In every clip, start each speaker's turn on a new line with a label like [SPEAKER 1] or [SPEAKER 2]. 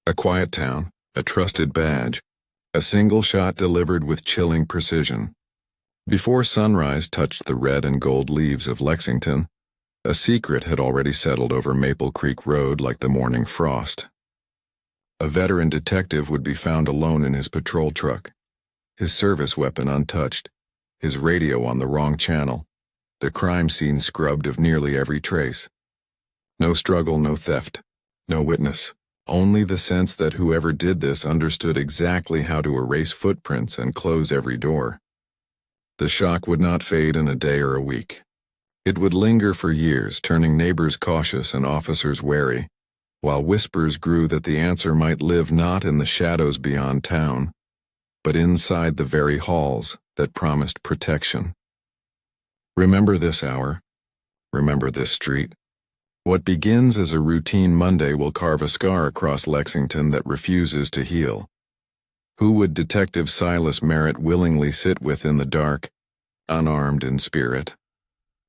[SPEAKER 1] A quiet town, a trusted badge, a single shot delivered with chilling precision. Before sunrise touched the red and gold leaves of Lexington, a secret had already settled over Maple Creek Road like the morning frost. A veteran detective would be found alone in his patrol truck, his service weapon untouched, his radio on the wrong channel, the crime scene scrubbed of nearly every trace. No struggle, no theft, no witness, only the sense that whoever did this understood exactly how to erase footprints and close every door. The shock would not fade in a day or a week. It would linger for years, turning neighbors cautious and officers wary, while whispers grew that the answer might live not in the shadows beyond town, but inside the very halls that promised protection. Remember this hour. Remember this street. What begins as a routine Monday will carve a scar across Lexington that refuses to heal. Who would Detective Silas Merritt willingly sit with in the dark, unarmed in spirit,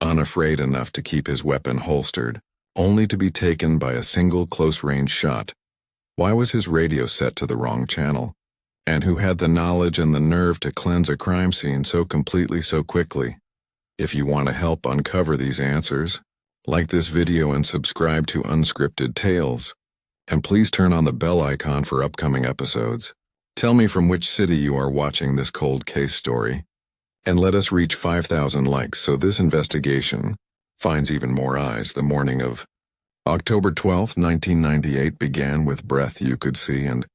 [SPEAKER 1] unafraid enough to keep his weapon holstered, only to be taken by a single close-range shot? Why was his radio set to the wrong channel? And who had the knowledge and the nerve to cleanse a crime scene so completely, so quickly? If you want to help uncover these answers, like this video and subscribe to Unscripted Tales. And please turn on the bell icon for upcoming episodes. Tell me from which city you are watching this cold case story. And let us reach 5,000 likes so this investigation finds even more eyes. The morning of October 12, 1998 began with breath you could see and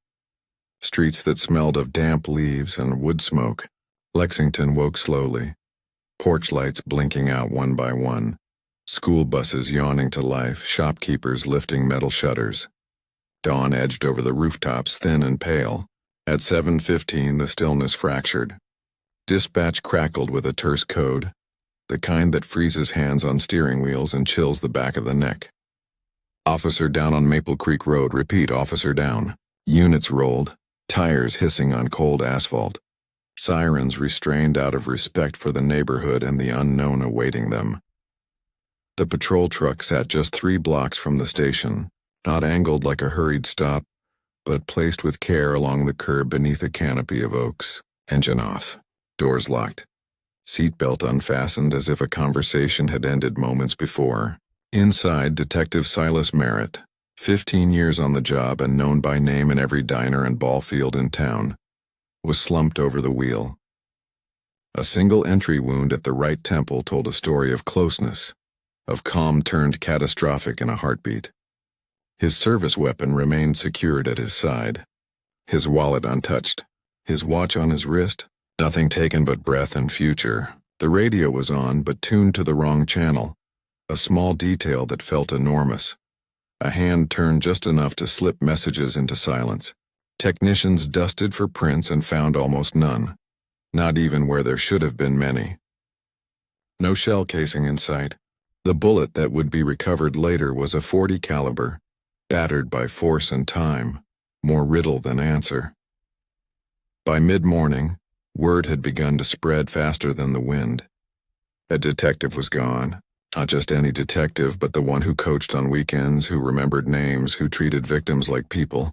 [SPEAKER 1] streets that smelled of damp leaves and wood smoke. Lexington woke slowly, porch lights blinking out one by one. School buses yawning to life, shopkeepers lifting metal shutters. Dawn edged over the rooftops thin and pale. At 7:15 the stillness fractured. Dispatch crackled with a terse code, the kind that freezes hands on steering wheels and chills the back of the neck. Officer down on Maple Creek Road. Repeat, officer down. Units rolled, tires hissing on cold asphalt. Sirens restrained out of respect for the neighborhood and the unknown awaiting them. The patrol truck sat just 3 blocks from the station, not angled like a hurried stop, but placed with care along the curb beneath a canopy of oaks. Engine off, doors locked, seatbelt unfastened as if a conversation had ended moments before. Inside, Detective Silas Merritt, 15 years on the job and known by name in every diner and ball field in town, was slumped over the wheel. A single entry wound at the right temple told a story of closeness, of calm turned catastrophic in a heartbeat. His service weapon remained secured at his side, his wallet untouched, his watch on his wrist, nothing taken but breath and future. The radio was on but tuned to the wrong channel, a small detail that felt enormous. A hand turned just enough to slip messages into silence. Technicians dusted for prints and found almost none, not even where there should have been many. No shell casing in sight. The bullet that would be recovered later was a .40 caliber, battered by force and time, more riddle than answer. By mid-morning, word had begun to spread faster than the wind. A detective was gone. Not just any detective, but the one who coached on weekends, who remembered names, who treated victims like people,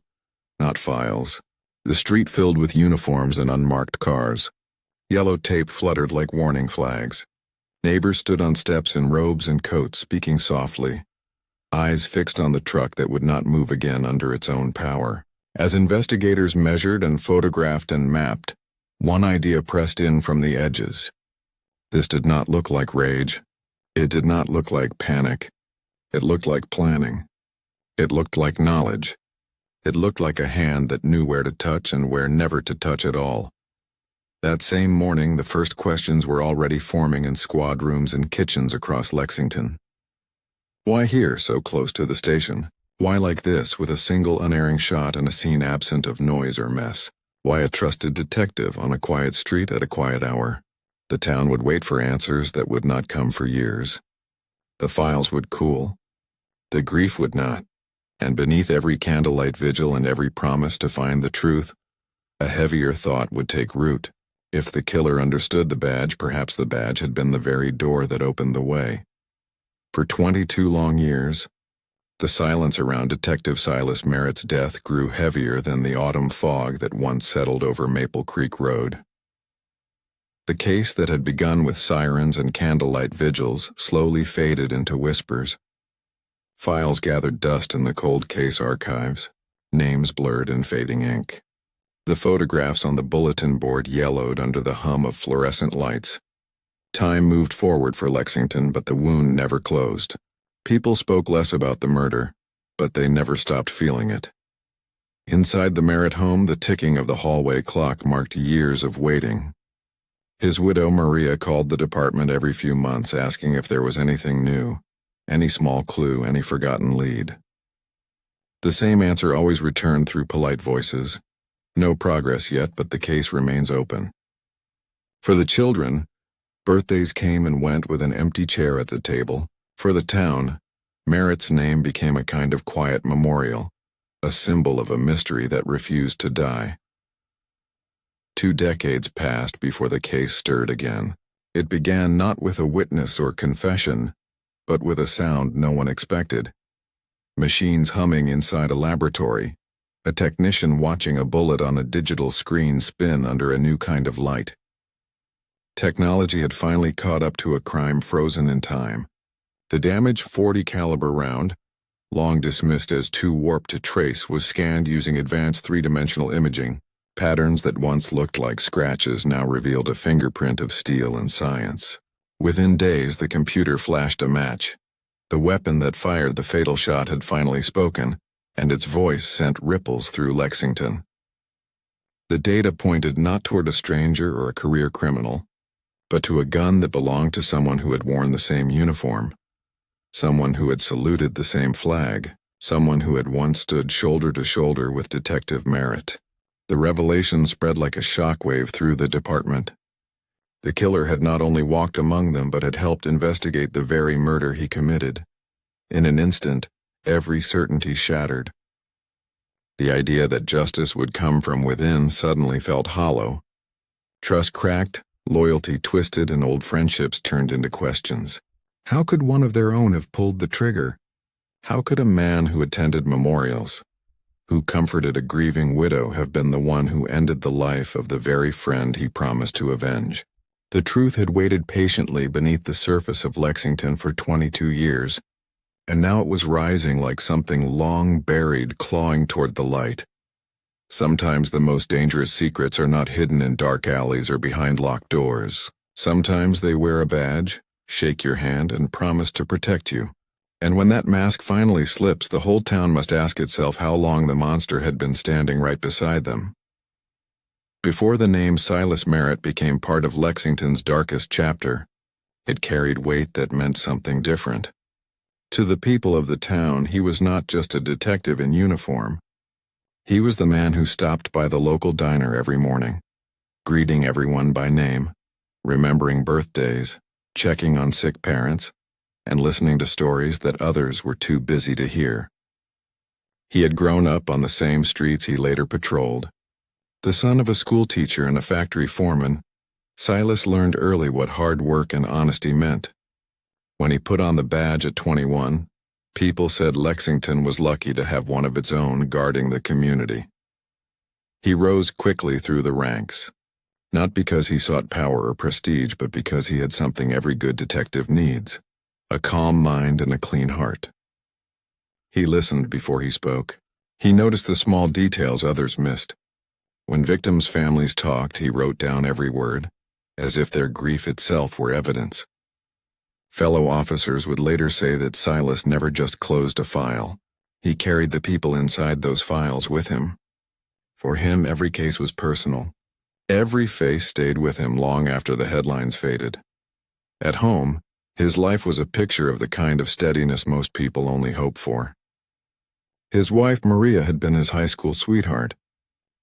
[SPEAKER 1] not files. The street filled with uniforms and unmarked cars. Yellow tape fluttered like warning flags. Neighbors stood on steps in robes and coats, speaking softly, eyes fixed on the truck that would not move again under its own power. As investigators measured and photographed and mapped, one idea pressed in from the edges. This did not look like rage. It did not look like panic. It looked like planning. It looked like knowledge. It looked like a hand that knew where to touch and where never to touch at all. That same morning, the first questions were already forming in squad rooms and kitchens across Lexington. Why here, so close to the station? Why like this, with a single unerring shot and a scene absent of noise or mess? Why a trusted detective on a quiet street at a quiet hour? The town would wait for answers that would not come for years. The files would cool. The grief would not. And beneath every candlelight vigil and every promise to find the truth, a heavier thought would take root. If the killer understood the badge, perhaps the badge had been the very door that opened the way. For 22 long years, The silence around Detective Silas Merritt's death grew heavier than the autumn fog that once settled over Maple Creek Road. The case that had begun with sirens and candlelight vigils slowly faded into whispers. Files gathered dust in the cold case archives, names blurred in fading ink. The photographs on the bulletin board yellowed under the hum of fluorescent lights. Time moved forward for Lexington, but the wound never closed. People spoke less about the murder, but they never stopped feeling it. Inside the Merritt home, the ticking of the hallway clock marked years of waiting. His widow, Maria, called the department every few months asking if there was anything new, any small clue, any forgotten lead. The same answer always returned through polite voices. No progress yet, but the case remains open. For the children, birthdays came and went with an empty chair at the table. For the town, Merritt's name became a kind of quiet memorial, a symbol of a mystery that refused to die. 2 decades passed before the case stirred again. It began not with a witness or confession, but with a sound no one expected. Machines humming inside a laboratory, a technician watching a bullet on a digital screen spin under a new kind of light. Technology had finally caught up to a crime frozen in time. The damaged .40 caliber round, long dismissed as too warped to trace, was scanned using advanced 3-dimensional imaging. Patterns that once looked like scratches now revealed a fingerprint of steel and science. Within days, the computer flashed a match. The weapon that fired the fatal shot had finally spoken, and its voice sent ripples through Lexington. The data pointed not toward a stranger or a career criminal, but to a gun that belonged to someone who had worn the same uniform. Someone who had saluted the same flag, someone who had once stood shoulder to shoulder with Detective Merritt. The revelation spread like a shockwave through the department. The killer had not only walked among them but had helped investigate the very murder he committed. In an instant, every certainty shattered. The idea that justice would come from within suddenly felt hollow. Trust cracked, loyalty twisted, and old friendships turned into questions. How could one of their own have pulled the trigger? How could a man who attended memorials, who comforted a grieving widow, have been the one who ended the life of the very friend he promised to avenge? The truth had waited patiently beneath the surface of Lexington for 22 years, and now it was rising like something long buried, clawing toward the light. Sometimes the most dangerous secrets are not hidden in dark alleys or behind locked doors. Sometimes they wear a badge, shake your hand, and promise to protect you. And when that mask finally slips, the whole town must ask itself how long the monster had been standing right beside them. Before the name Silas Merritt became part of Lexington's darkest chapter, it carried weight that meant something different. To the people of the town, he was not just a detective in uniform. He was the man who stopped by the local diner every morning, greeting everyone by name, remembering birthdays, checking on sick parents, and listening to stories that others were too busy to hear. He had grown up on the same streets he later patrolled. The son of a schoolteacher and a factory foreman, Silas learned early what hard work and honesty meant. When he put on the badge at 21, people said Lexington was lucky to have one of its own guarding the community. He rose quickly through the ranks, not because he sought power or prestige, but because he had something every good detective needs: a calm mind and a clean heart. He listened before he spoke. He noticed the small details others missed. When victims' families talked, he wrote down every word, as if their grief itself were evidence. Fellow officers would later say that Silas never just closed a file. He carried the people inside those files with him. For him, every case was personal. Every face stayed with him long after the headlines faded. At home, his life was a picture of the kind of steadiness most people only hope for. His wife, Maria, had been his high school sweetheart.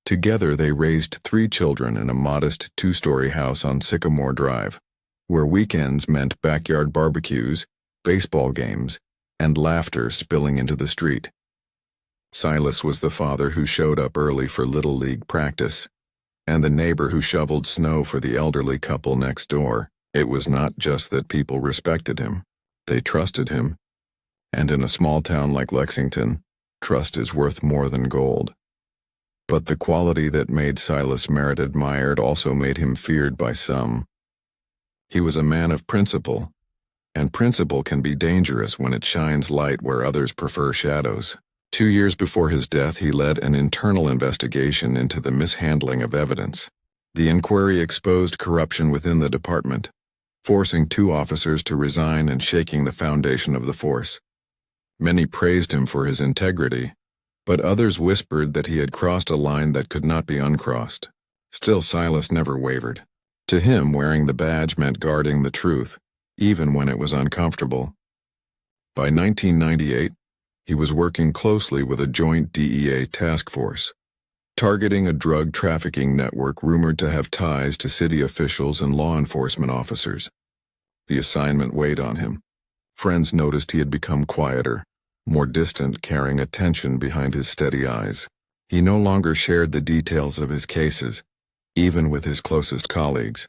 [SPEAKER 1] Together, they raised 3 children in a modest 2-story house on Sycamore Drive, where weekends meant backyard barbecues, baseball games, and laughter spilling into the street. Silas was the father who showed up early for Little League practice, and the neighbor who shoveled snow for the elderly couple next door. It was not just that people respected him, they trusted him, And in a small town like Lexington, trust is worth more than gold. But the quality that made Silas Merritt admired also made him feared by some. He was a man of principle, and principle can be dangerous when it shines light where others prefer shadows. 2 years before his death, he led an internal investigation into the mishandling of evidence. The inquiry exposed corruption within the department, forcing 2 officers to resign and shaking the foundation of the force. Many praised him for his integrity, but others whispered that he had crossed a line that could not be uncrossed. Still, Silas never wavered. To him, wearing the badge meant guarding the truth, even when it was uncomfortable. By 1998, he was working closely with a joint DEA task force, targeting a drug trafficking network rumored to have ties to city officials and law enforcement officers. The assignment weighed on him. Friends noticed he had become quieter, more distant, carrying a tension behind his steady eyes. He no longer shared the details of his cases, even with his closest colleagues.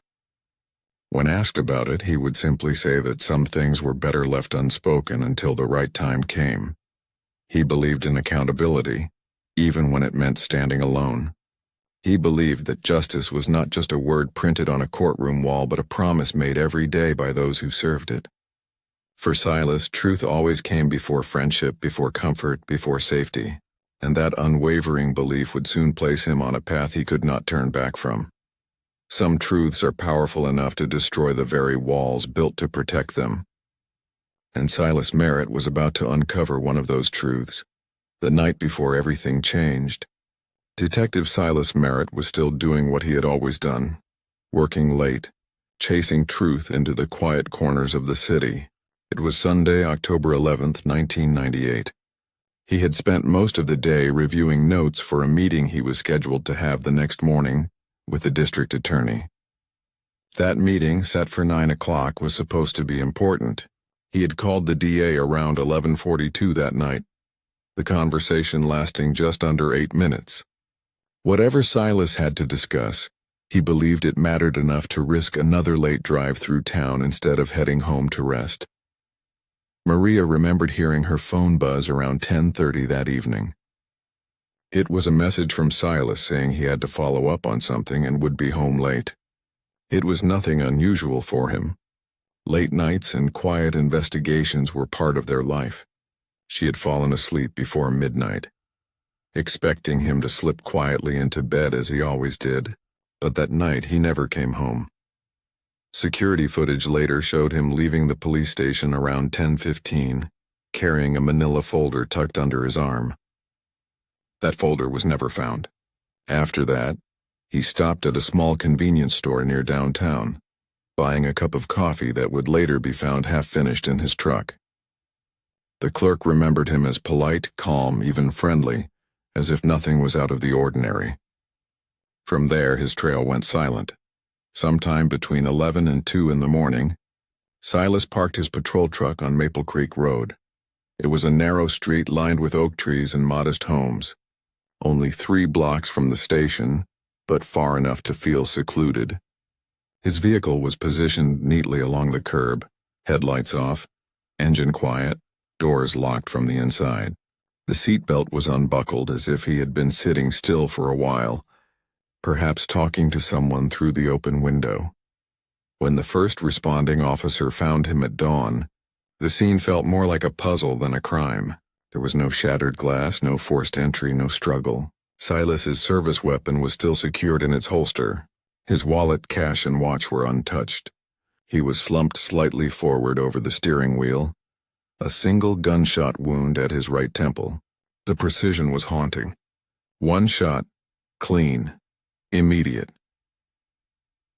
[SPEAKER 1] When asked about it, he would simply say that some things were better left unspoken until the right time came. He believed in accountability, even when it meant standing alone. He believed that justice was not just a word printed on a courtroom wall, but a promise made every day by those who served it. For Silas, truth always came before friendship, before comfort, before safety, and that unwavering belief would soon place him on a path he could not turn back from. Some truths are powerful enough to destroy the very walls built to protect them. And Silas Merritt was about to uncover one of those truths, the night before everything changed. Detective Silas Merritt was still doing what he had always done, working late, chasing truth into the quiet corners of the city. It was Sunday, October 11th, 1998. He had spent most of the day reviewing notes for a meeting he was scheduled to have the next morning with the district attorney. That meeting, set for 9 o'clock, was supposed to be important. He had called the DA around 11:42 that night, the conversation lasting just under 8 minutes. Whatever Silas had to discuss, he believed it mattered enough to risk another late drive through town instead of heading home to rest. Maria remembered hearing her phone buzz around 10:30 that evening. It was a message from Silas saying he had to follow up on something and would be home late. It was nothing unusual for him. Late nights and quiet investigations were part of their life. She had fallen asleep before midnight, expecting him to slip quietly into bed as he always did, but that night he never came home. Security footage later showed him leaving the police station around 10:15, carrying a manila folder tucked under his arm. That folder was never found. After that, he stopped at a small convenience store near downtown, buying a cup of coffee that would later be found half-finished in his truck. The clerk remembered him as polite, calm, even friendly, as if nothing was out of the ordinary. From there, his trail went silent. Sometime between 11 and 2 in the morning, Silas parked his patrol truck on Maple Creek Road. It was a narrow street lined with oak trees and modest homes, only 3 blocks from the station, but far enough to feel secluded. His vehicle was positioned neatly along the curb, headlights off, engine quiet, doors locked from the inside. The seatbelt was unbuckled as if he had been sitting still for a while, perhaps talking to someone through the open window. When the first responding officer found him at dawn, the scene felt more like a puzzle than a crime. There was no shattered glass, no forced entry, no struggle. Silas's service weapon was still secured in its holster. His wallet, cash, and watch were untouched. He was slumped slightly forward over the steering wheel, a single gunshot wound at his right temple. The precision was haunting. One shot, clean, immediate.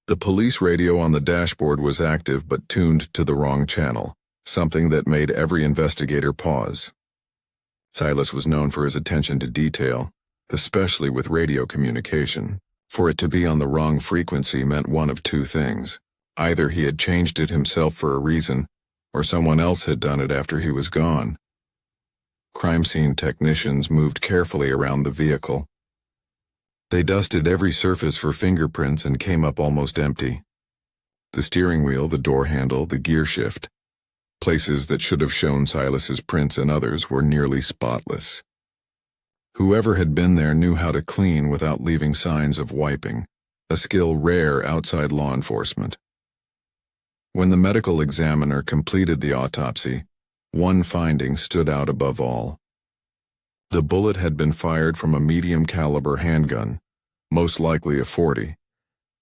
[SPEAKER 1] The police radio on the dashboard was active but tuned to the wrong channel, something that made every investigator pause. Silas was known for his attention to detail, especially with radio communication. For it to be on the wrong frequency meant one of 2 things. Either he had changed it himself for a reason, or someone else had done it after he was gone. Crime scene technicians moved carefully around the vehicle. They dusted every surface for fingerprints and came up almost empty. The steering wheel, the door handle, the gear shift. Places that should have shown Silas's prints and others were nearly spotless. Whoever had been there knew how to clean without leaving signs of wiping, a skill rare outside law enforcement. When the medical examiner completed the autopsy, one finding stood out above all. The bullet had been fired from a medium-caliber handgun, most likely a .40,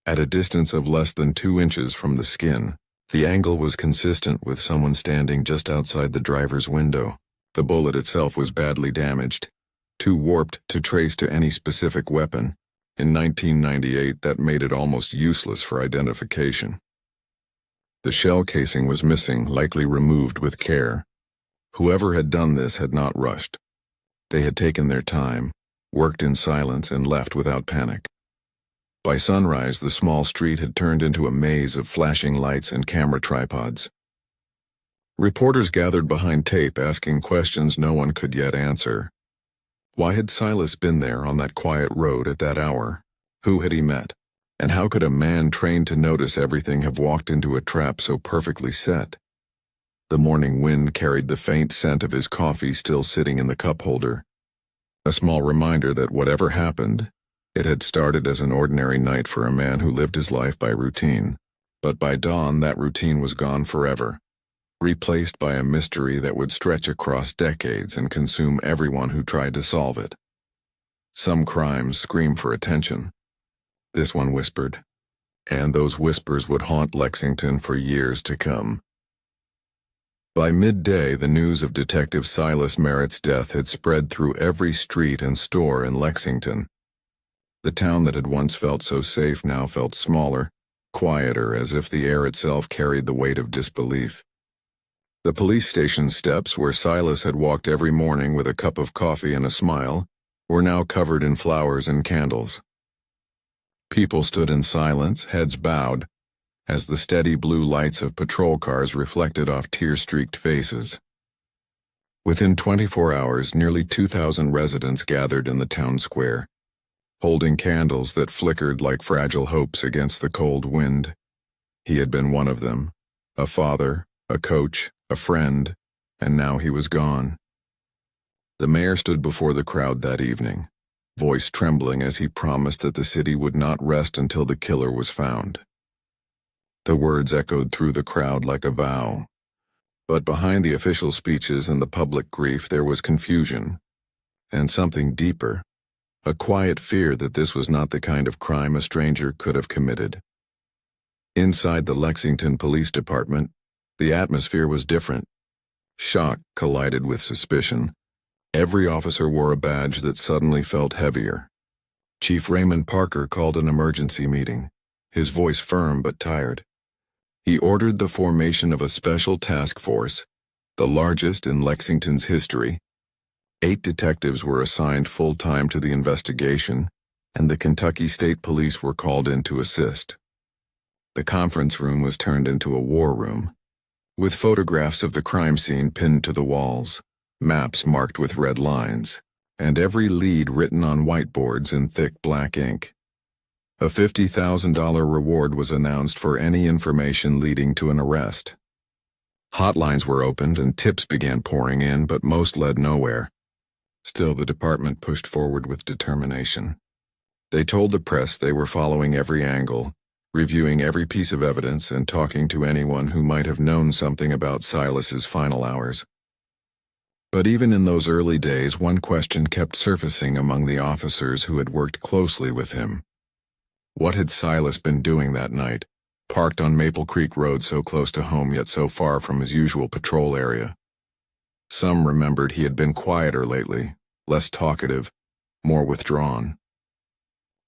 [SPEAKER 1] at a distance of less than 2 inches from the skin. The angle was consistent with someone standing just outside the driver's window. The bullet itself was badly damaged, too warped to trace to any specific weapon. In 1998, that made it almost useless for identification. The shell casing was missing, likely removed with care. Whoever had done this had not rushed. They had taken their time, worked in silence, and left without panic. By sunrise, the small street had turned into a maze of flashing lights and camera tripods. Reporters gathered behind tape, asking questions no one could yet answer. Why had Silas been there on that quiet road at that hour? Who had he met? And how could a man trained to notice everything have walked into a trap so perfectly set? The morning wind carried the faint scent of his coffee still sitting in the cup holder. A small reminder that whatever happened, it had started as an ordinary night for a man who lived his life by routine. But by dawn, that routine was gone forever, replaced by a mystery that would stretch across decades and consume everyone who tried to solve it. Some crimes scream for attention. This one whispered, and those whispers would haunt Lexington for years to come. By midday, the news of Detective Silas Merritt's death had spread through every street and store in Lexington. The town that had once felt so safe now felt smaller, quieter, as if the air itself carried the weight of disbelief. The police station steps, where Silas had walked every morning with a cup of coffee and a smile, were now covered in flowers and candles. People stood in silence, heads bowed, as the steady blue lights of patrol cars reflected off tear-streaked faces. Within 24 hours, nearly 2,000 residents gathered in the town square, holding candles that flickered like fragile hopes against the cold wind. He had been one of them, a father, a coach, a friend, and now he was gone. The mayor stood before the crowd that evening, voice trembling as he promised that the city would not rest until the killer was found. The words echoed through the crowd like a vow. But behind the official speeches and the public grief there was confusion, and something deeper, a quiet fear that this was not the kind of crime a stranger could have committed. Inside the Lexington Police Department, the atmosphere was different. Shock collided with suspicion. Every officer wore a badge that suddenly felt heavier. Chief Raymond Parker called an emergency meeting, his voice firm but tired. He ordered the formation of a special task force, the largest in Lexington's history. 8 detectives were assigned full-time to the investigation, and the Kentucky State Police were called in to assist. The conference room was turned into a war room, with photographs of the crime scene pinned to the walls, maps marked with red lines, and every lead written on whiteboards in thick black ink. A $50,000 reward was announced for any information leading to an arrest. Hotlines were opened and tips began pouring in, but most led nowhere. Still, the department pushed forward with determination. They told the press they were following every angle, reviewing every piece of evidence, and talking to anyone who might have known something about Silas's final hours. But even in those early days, one question kept surfacing among the officers who had worked closely with him. What had Silas been doing that night, parked on Maple Creek Road so close to home yet so far from his usual patrol area? Some remembered he had been quieter lately, less talkative, more withdrawn.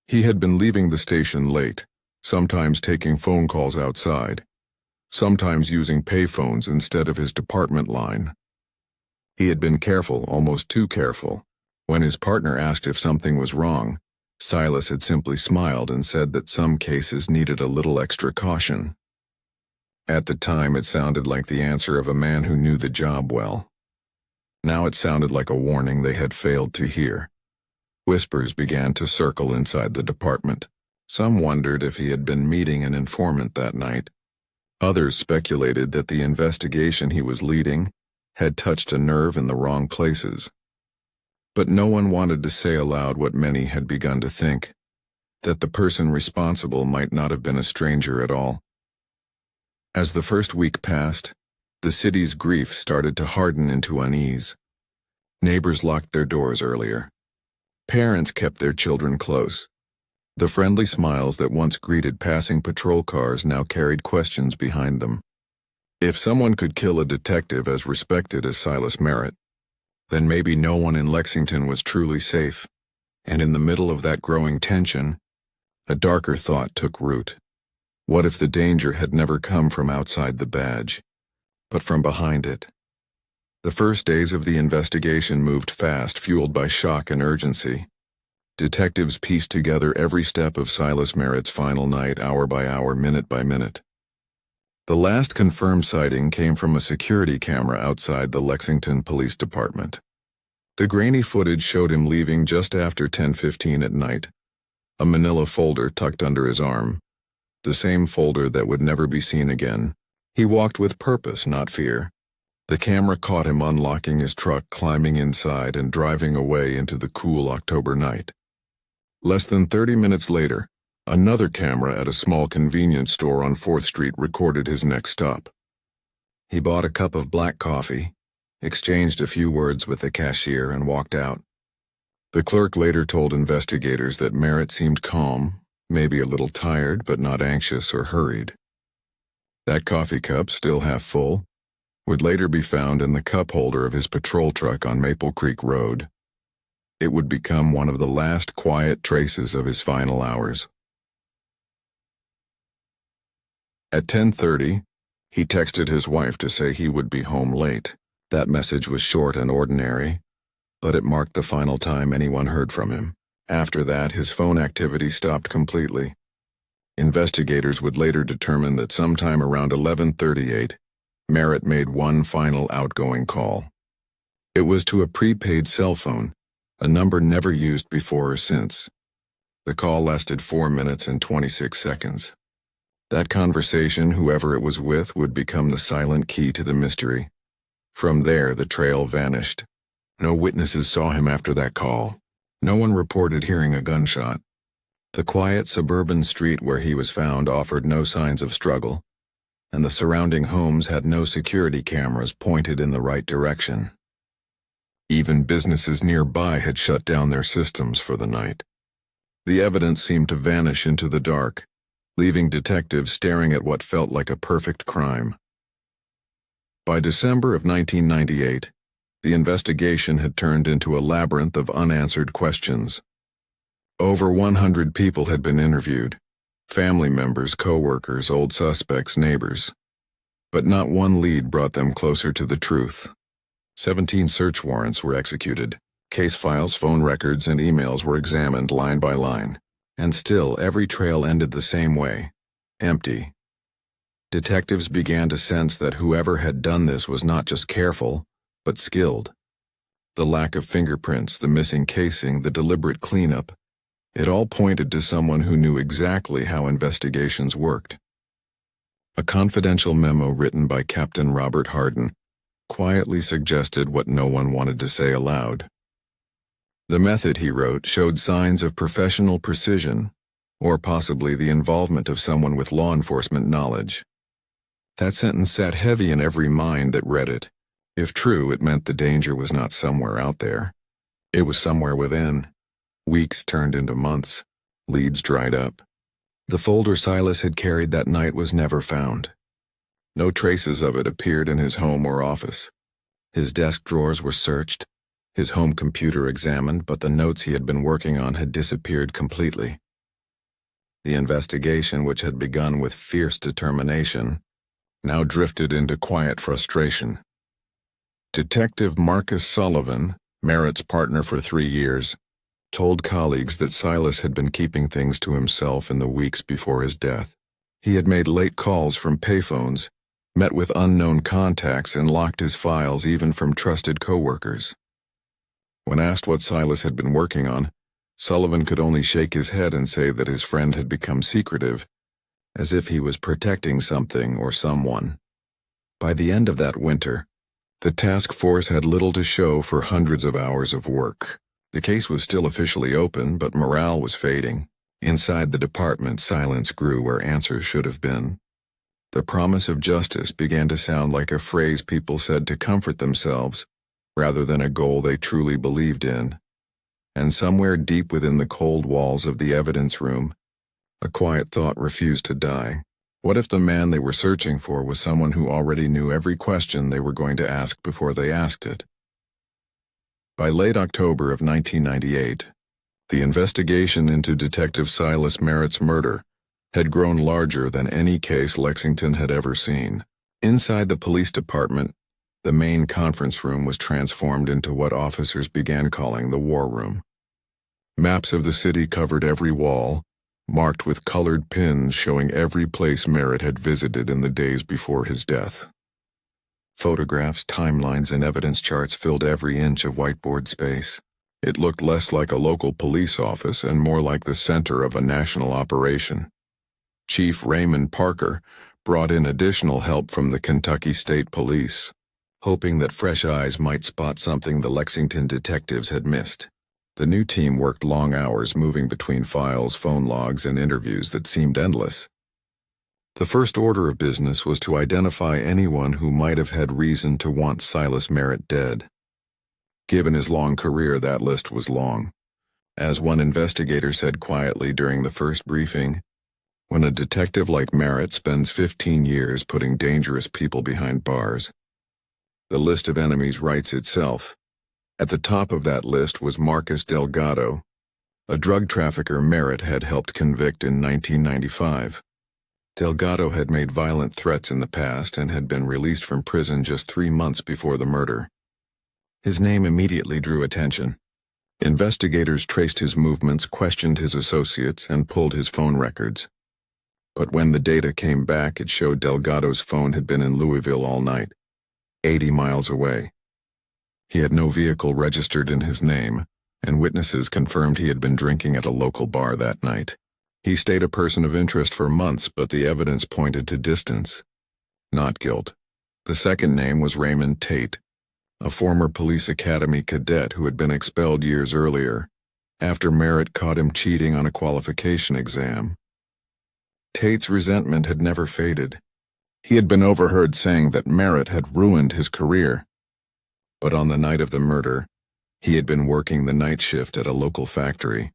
[SPEAKER 1] He had been leaving the station late, sometimes taking phone calls outside, sometimes using payphones instead of his department line. He had been careful, almost too careful. When his partner asked if something was wrong, Silas had simply smiled and said that some cases needed a little extra caution. At the time, it sounded like the answer of a man who knew the job well. Now it sounded like a warning they had failed to hear. Whispers began to circle inside the department. Some wondered if he had been meeting an informant that night. Others speculated that the investigation he was leading had touched a nerve in the wrong places. But no one wanted to say aloud what many had begun to think, that the person responsible might not have been a stranger at all. As the first week passed, the city's grief started to harden into unease. Neighbors locked their doors earlier. Parents kept their children close. The friendly smiles that once greeted passing patrol cars now carried questions behind them. If someone could kill a detective as respected as Silas Merritt, then maybe no one in Lexington was truly safe. And in the middle of that growing tension, a darker thought took root. What if the danger had never come from outside the badge, but from behind it? The first days of the investigation moved fast, fueled by shock and urgency. Detectives pieced together every step of Silas Merritt's final night, hour by hour, minute by minute. The last confirmed sighting came from a security camera outside the Lexington Police Department. The grainy footage showed him leaving just after 10:15 at night, a manila folder tucked under his arm, the same folder that would never be seen again. He walked with purpose, not fear. The camera caught him unlocking his truck, climbing inside, and driving away into the cool October night. Less than 30 minutes later, another camera at a small convenience store on 4th Street recorded his next stop. He bought a cup of black coffee, exchanged a few words with the cashier, and walked out. The clerk later told investigators that Merritt seemed calm, maybe a little tired, but not anxious or hurried. That coffee cup, still half full, would later be found in the cup holder of his patrol truck on Maple Creek Road. It would become one of the last quiet traces of his final hours. At 10:30, he texted his wife to say he would be home late. That message was short and ordinary, but it marked the final time anyone heard from him. After that, his phone activity stopped completely. Investigators would later determine that sometime around 11:38, Merritt made one final outgoing call. It was to a prepaid cell phone, a number never used before or since. The call lasted 4 minutes and 26 seconds. That conversation, whoever it was with, would become the silent key to the mystery. From there, the trail vanished. No witnesses saw him after that call. No one reported hearing a gunshot. The quiet suburban street where he was found offered no signs of struggle, and the surrounding homes had no security cameras pointed in the right direction. Even businesses nearby had shut down their systems for the night. The evidence seemed to vanish into the dark, leaving detectives staring at what felt like a perfect crime. By December of 1998, the investigation had turned into a labyrinth of unanswered questions. Over 100 people had been interviewed, family members, co-workers, old suspects, neighbors. But not one lead brought them closer to the truth. 17 search warrants were executed. Case files, phone records, and emails were examined line by line. And still, every trail ended the same way, empty. Detectives began to sense that whoever had done this was not just careful, but skilled. The lack of fingerprints, the missing casing, the deliberate cleanup, it all pointed to someone who knew exactly how investigations worked. A confidential memo written by Captain Robert Hardin quietly suggested what no one wanted to say aloud. The method, he wrote, showed signs of professional precision, or possibly the involvement of someone with law enforcement knowledge. That sentence sat heavy in every mind that read it. If true, it meant the danger was not somewhere out there. It was somewhere within. Weeks turned into months. Leads dried up. The folder Silas had carried that night was never found. No traces of it appeared in his home or office. His desk drawers were searched, his home computer examined, but the notes he had been working on had disappeared completely. The investigation, which had begun with fierce determination, now drifted into quiet frustration. Detective Marcus Sullivan, Merritt's partner for 3 years, told colleagues that Silas had been keeping things to himself in the weeks before his death. He had made late calls from payphones, met with unknown contacts, and locked his files even from trusted coworkers. When asked what Silas had been working on, Sullivan could only shake his head and say that his friend had become secretive, as if he was protecting something or someone. By the end of that winter, the task force had little to show for hundreds of hours of work. The case was still officially open, but morale was fading. Inside the department, silence grew where answers should have been. The promise of justice began to sound like a phrase people said to comfort themselves, rather than a goal they truly believed in. And somewhere deep within the cold walls of the evidence room, a quiet thought refused to die. What if the man they were searching for was someone who already knew every question they were going to ask before they asked it? By late October of 1998, the investigation into Detective Silas Merritt's murder had grown larger than any case Lexington had ever seen. Inside the police department, the main conference room was transformed into what officers began calling the war room. Maps of the city covered every wall, marked with colored pins showing every place Merritt had visited in the days before his death. Photographs, timelines, and evidence charts filled every inch of whiteboard space. It looked less like a local police office and more like the center of a national operation. Chief Raymond Parker brought in additional help from the Kentucky State Police, hoping that fresh eyes might spot something the Lexington detectives had missed. The new team worked long hours moving between files, phone logs, and interviews that seemed endless. The first order of business was to identify anyone who might have had reason to want Silas Merritt dead. Given his long career, that list was long. As one investigator said quietly during the first briefing, when a detective like Merritt spends 15 years putting dangerous people behind bars, the list of enemies writes itself. At the top of that list was Marcus Delgado, a drug trafficker Merritt had helped convict in 1995. Delgado had made violent threats in the past and had been released from prison just 3 months before the murder. His name immediately drew attention. Investigators traced his movements, questioned his associates, and pulled his phone records. But when the data came back, it showed Delgado's phone had been in Louisville all night, 80 miles away. He had no vehicle registered in his name, and witnesses confirmed he had been drinking at a local bar that night. He stayed a person of interest for months, but the evidence pointed to distance, not guilt. The second name was Raymond Tate, a former police academy cadet who had been expelled years earlier, after Merritt caught him cheating on a qualification exam. Tate's resentment had never faded. He had been overheard saying that Merritt had ruined his career. But on the night of the murder, he had been working the night shift at a local factory,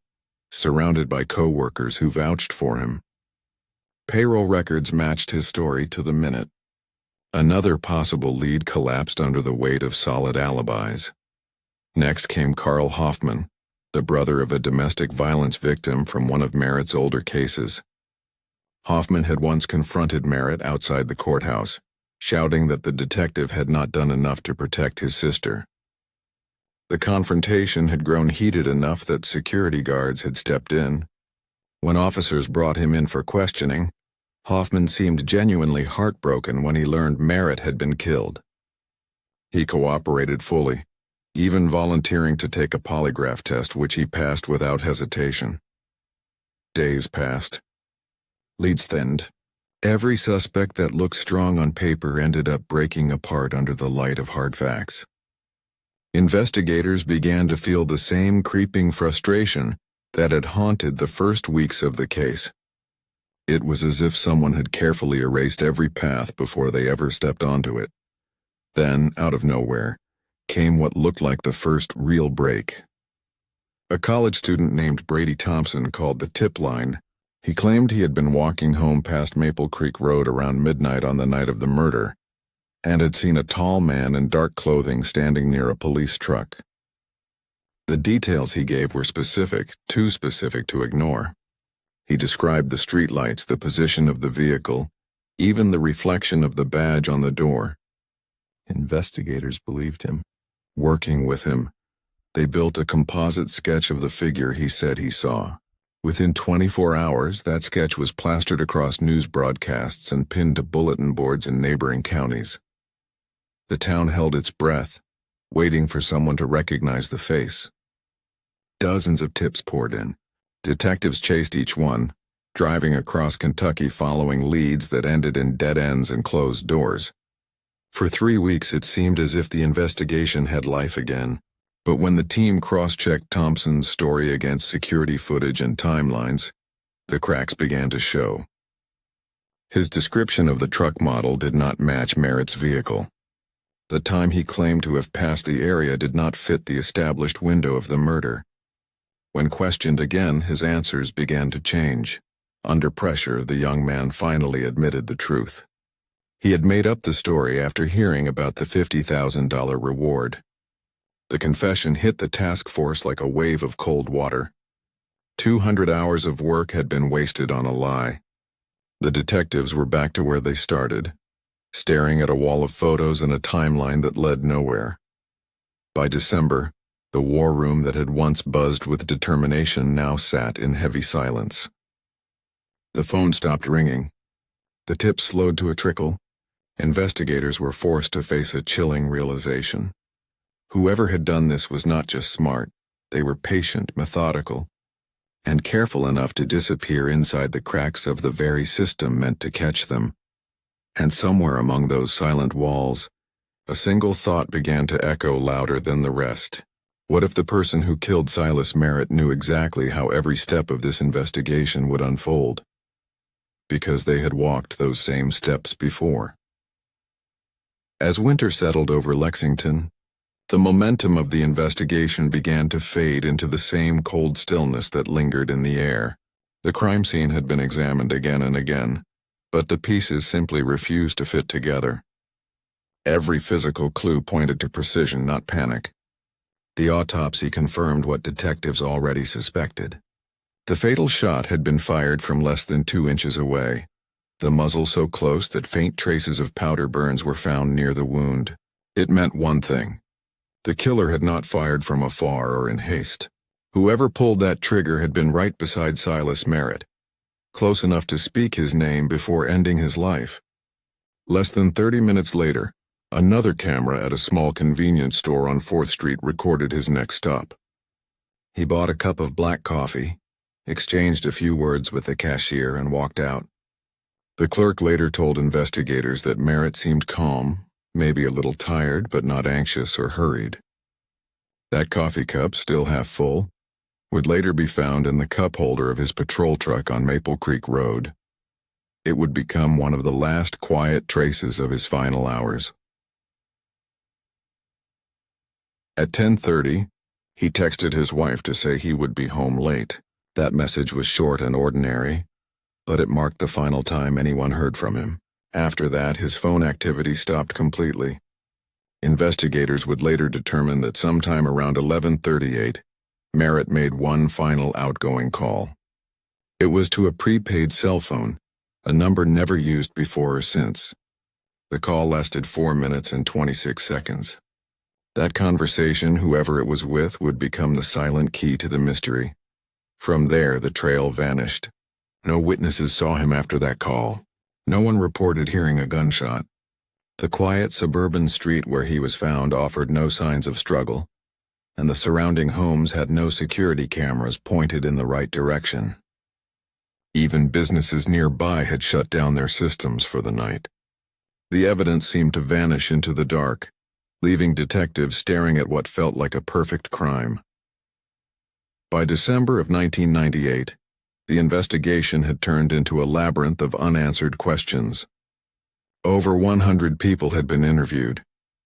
[SPEAKER 1] surrounded by co-workers who vouched for him. Payroll records matched his story to the minute. Another possible lead collapsed under the weight of solid alibis. Next came Carl Hoffman, the brother of a domestic violence victim from one of Merritt's older cases. Hoffman had once confronted Merritt outside the courthouse, shouting that the detective had not done enough to protect his sister. The confrontation had grown heated enough that security guards had stepped in. When officers brought him in for questioning, Hoffman seemed genuinely heartbroken when he learned Merritt had been killed. He cooperated fully, even volunteering to take a polygraph test, which he passed without hesitation. Days passed. Leads thinned. Every suspect that looked strong on paper ended up breaking apart under the light of hard facts. Investigators began to feel the same creeping frustration that had haunted the first weeks of the case. It was as if someone had carefully erased every path before they ever stepped onto it. Then, out of nowhere, came what looked like the first real break. A college student named Brady Thompson called the tip line. He claimed he had been walking home past Maple Creek Road around midnight on the night of the murder, and had seen a tall man in dark clothing standing near a police truck. The details he gave were specific, too specific to ignore. He described the streetlights, the position of the vehicle, even the reflection of the badge on the door. Investigators believed him. Working with him, they built a composite sketch of the figure he said he saw. Within 24 hours, that sketch was plastered across news broadcasts and pinned to bulletin boards in neighboring counties. The town held its breath, waiting for someone to recognize the face. Dozens of tips poured in. Detectives chased each one, driving across Kentucky following leads that ended in dead ends and closed doors. For 3 weeks it seemed as if the investigation had life again, but when the team cross-checked Thompson's story against security footage and timelines, the cracks began to show. His description of the truck model did not match Merritt's vehicle. The time he claimed to have passed the area did not fit the established window of the murder. When questioned again, his answers began to change. Under pressure, the young man finally admitted the truth. He had made up the story after hearing about the $50,000 reward. The confession hit the task force like a wave of cold water. 200 hours of work had been wasted on a lie. The detectives were back to where they started, staring at a wall of photos and a timeline that led nowhere. By December, the war room that had once buzzed with determination now sat in heavy silence. The phone stopped ringing. The tips slowed to a trickle. Investigators were forced to face a chilling realization. Whoever had done this was not just smart, they were patient, methodical, and careful enough to disappear inside the cracks of the very system meant to catch them. And somewhere among those silent walls, a single thought began to echo louder than the rest. What if the person who killed Silas Merritt knew exactly how every step of this investigation would unfold? Because they had walked those same steps before. As winter settled over Lexington, the momentum of the investigation began to fade into the same cold stillness that lingered in the air. The crime scene had been examined again and again, but the pieces simply refused to fit together. Every physical clue pointed to precision, not panic. The autopsy confirmed what detectives already suspected. The fatal shot had been fired from less than 2 inches away, the muzzle so close that faint traces of powder burns were found near the wound. It meant one thing. The killer had not fired from afar or in haste. Whoever pulled that trigger had been right beside Silas Merritt, close enough to speak his name before ending his life. Less than 30 minutes later, another camera at a small convenience store on 4th Street recorded his next stop. He bought a cup of black coffee, exchanged a few words with the cashier, and walked out. The clerk later told investigators that Merritt seemed calm, maybe a little tired, but not anxious or hurried. That coffee cup, still half full, would later be found in the cup holder of his patrol truck on Maple Creek Road. It would become one of the last quiet traces of his final hours. At 10:30, he texted his wife to say he would be home late. That message was short and ordinary, but it marked the final time anyone heard from him. After that, his phone activity stopped completely. Investigators would later determine that sometime around 11:38, Merritt made one final outgoing call. It was to a prepaid cell phone, a number never used before or since. The call lasted 4 minutes and 26 seconds. That conversation, whoever it was with, would become the silent key to the mystery. From there, the trail vanished. No witnesses saw him after that call. No one reported hearing a gunshot. The quiet suburban street where he was found offered no signs of struggle, and the surrounding homes had no security cameras pointed in the right direction. Even businesses nearby had shut down their systems for the night. The evidence seemed to vanish into the dark, leaving detectives staring at what felt like a perfect crime. By December of 1998, the investigation had turned into a labyrinth of unanswered questions. Over 100 people had been interviewed,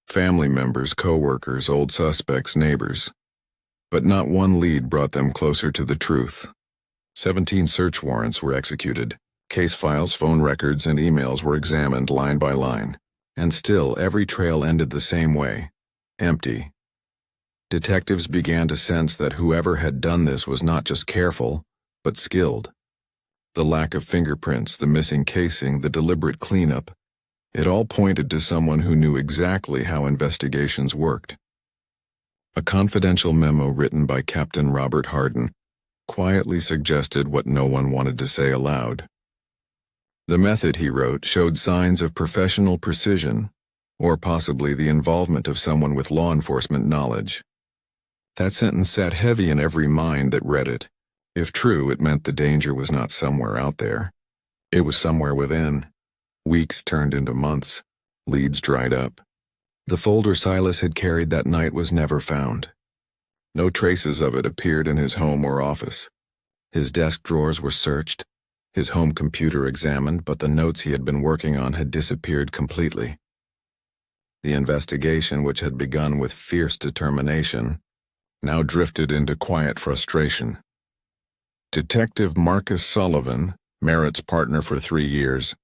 [SPEAKER 1] family members, co-workers, old suspects, neighbors. But not one lead brought them closer to the truth. 17 search warrants were executed. Case files, phone records, and emails were examined line by line. And still, every trail ended the same way, empty. Detectives began to sense that whoever had done this was not just careful, but skilled. The lack of fingerprints, the missing casing, the deliberate cleanup, it all pointed to someone who knew exactly how investigations worked. A confidential memo written by Captain Robert Hardin quietly suggested what no one wanted to say aloud. The method, he wrote, showed signs of professional precision, or possibly the involvement of someone with law enforcement knowledge. That sentence sat heavy in every mind that read it. If true, it meant the danger was not somewhere out there. It was somewhere within. Weeks turned into months. Leads dried up. The folder Silas had carried that night was never found. No traces of it appeared in his home or office. His desk drawers were searched, his home computer examined, but the notes he had been working on had disappeared completely. The investigation, which had begun with fierce determination, now drifted into quiet frustration. Detective Marcus Sullivan, Merritt's partner for 3 years,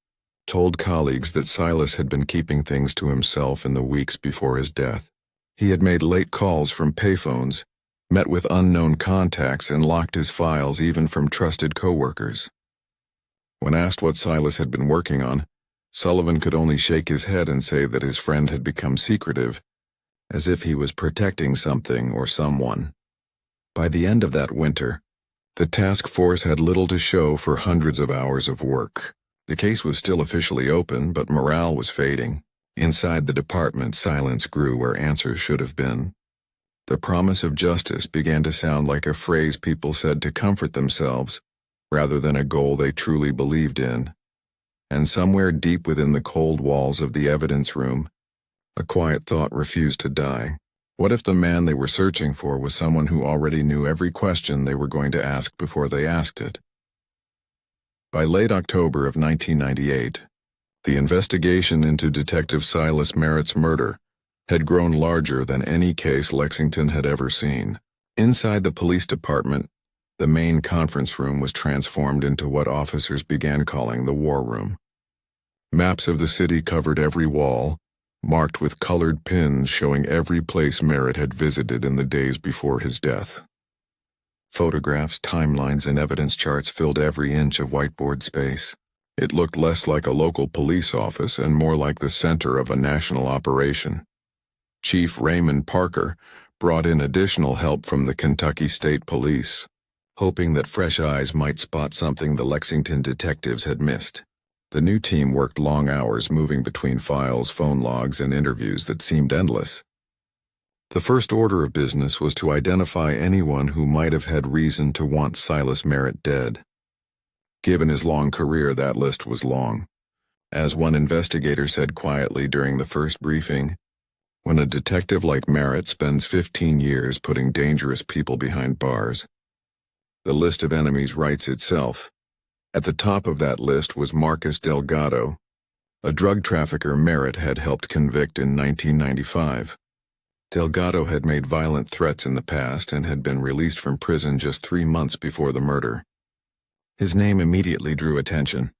[SPEAKER 1] told colleagues that Silas had been keeping things to himself in the weeks before his death. He had made late calls from payphones, met with unknown contacts, and locked his files even from trusted coworkers. When asked what Silas had been working on, Sullivan could only shake his head and say that his friend had become secretive, as if he was protecting something or someone. By the end of that winter, the task force had little to show for hundreds of hours of work. The case was still officially open, but morale was fading. Inside the department, silence grew where answers should have been. The promise of justice began to sound like a phrase people said to comfort themselves, rather than a goal they truly believed in. And somewhere deep within the cold walls of the evidence room, a quiet thought refused to die. What if the man they were searching for was someone who already knew every question they were going to ask before they asked it? By late October of 1998, the investigation into Detective Silas Merritt's murder had grown larger than any case Lexington had ever seen. Inside the police department, the main conference room was transformed into what officers began calling the war room. Maps of the city covered every wall, marked with colored pins showing every place Merritt had visited in the days before his death. Photographs, timelines, and evidence charts filled every inch of whiteboard space. It looked less like a local police office and more like the center of a national operation. Chief Raymond Parker brought in additional help from the Kentucky State Police, hoping that fresh eyes might spot something the Lexington detectives had missed. The new team worked long hours moving between files, phone logs, and interviews that seemed endless. The first order of business was to identify anyone who might have had reason to want Silas Merritt dead. Given his long career, that list was long. As one investigator said quietly during the first briefing, when a detective like Merritt spends 15 years putting dangerous people behind bars, the list of enemies writes itself. At the top of that list was Marcus Delgado, a drug trafficker Merritt had helped convict in 1995. Delgado had made violent threats in the past and had been released from prison just 3 months before the murder. His name immediately drew attention.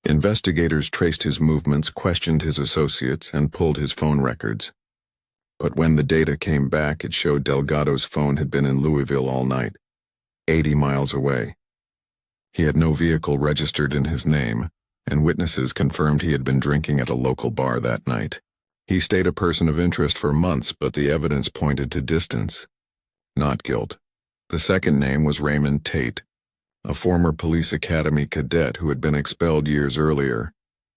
[SPEAKER 1] Investigators traced his movements, questioned his associates, and pulled his phone records. But when the data came back, it showed Delgado's phone had been in Louisville all night, 80 miles away. He had no vehicle registered in his name, and witnesses confirmed he had been drinking at a local bar that night. He stayed a person of interest for months, but the evidence pointed to distance, not guilt. The second name was Raymond Tate, a former police academy cadet who had been expelled years earlier,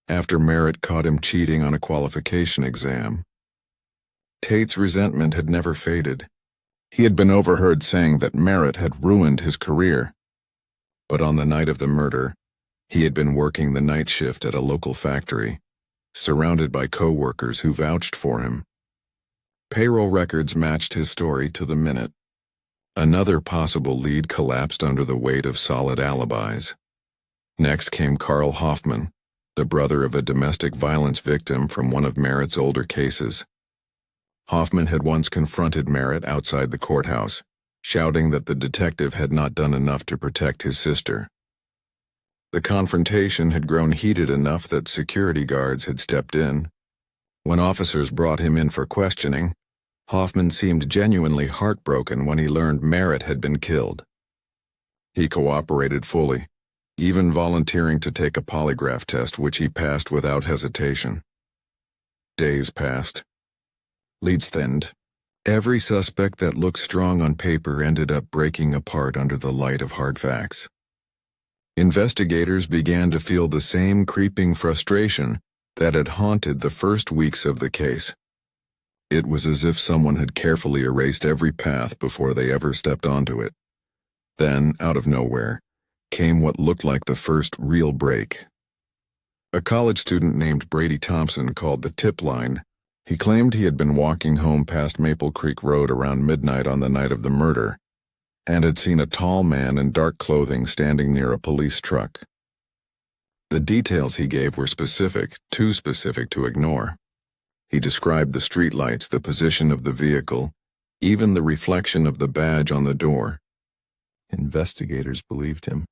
[SPEAKER 1] after Merritt caught him cheating on a qualification exam. Tate's resentment had never faded. He had been overheard saying that Merritt had ruined his career. But on the night of the murder, he had been working the night shift at a local factory, surrounded by co-workers who vouched for him. Payroll records matched his story to the minute. Another possible lead collapsed under the weight of solid alibis. Next came Carl Hoffman, the brother of a domestic violence victim from one of Merritt's older cases. Hoffman had once confronted Merritt outside the courthouse, shouting that the detective had not done enough to protect his sister. The confrontation had grown heated enough that security guards had stepped in. When officers brought him in for questioning, Hoffman seemed genuinely heartbroken when he learned Merritt had been killed. He cooperated fully, even volunteering to take a polygraph test, which he passed without hesitation. Days passed. Leads thinned. Every suspect that looked strong on paper ended up breaking apart under the light of hard facts. Investigators began to feel the same creeping frustration that had haunted the first weeks of the case. It was as if someone had carefully erased every path before they ever stepped onto it. Then, out of nowhere, came what looked like the first real break. A college student named Brady Thompson called the tip line. He claimed he had been walking home past Maple Creek Road around midnight on the night of the murder, and had seen a tall man in dark clothing standing near a police truck. The details he gave were specific, too specific to ignore. He described the streetlights, the position of the vehicle, even the reflection of the badge on the door. Investigators believed him.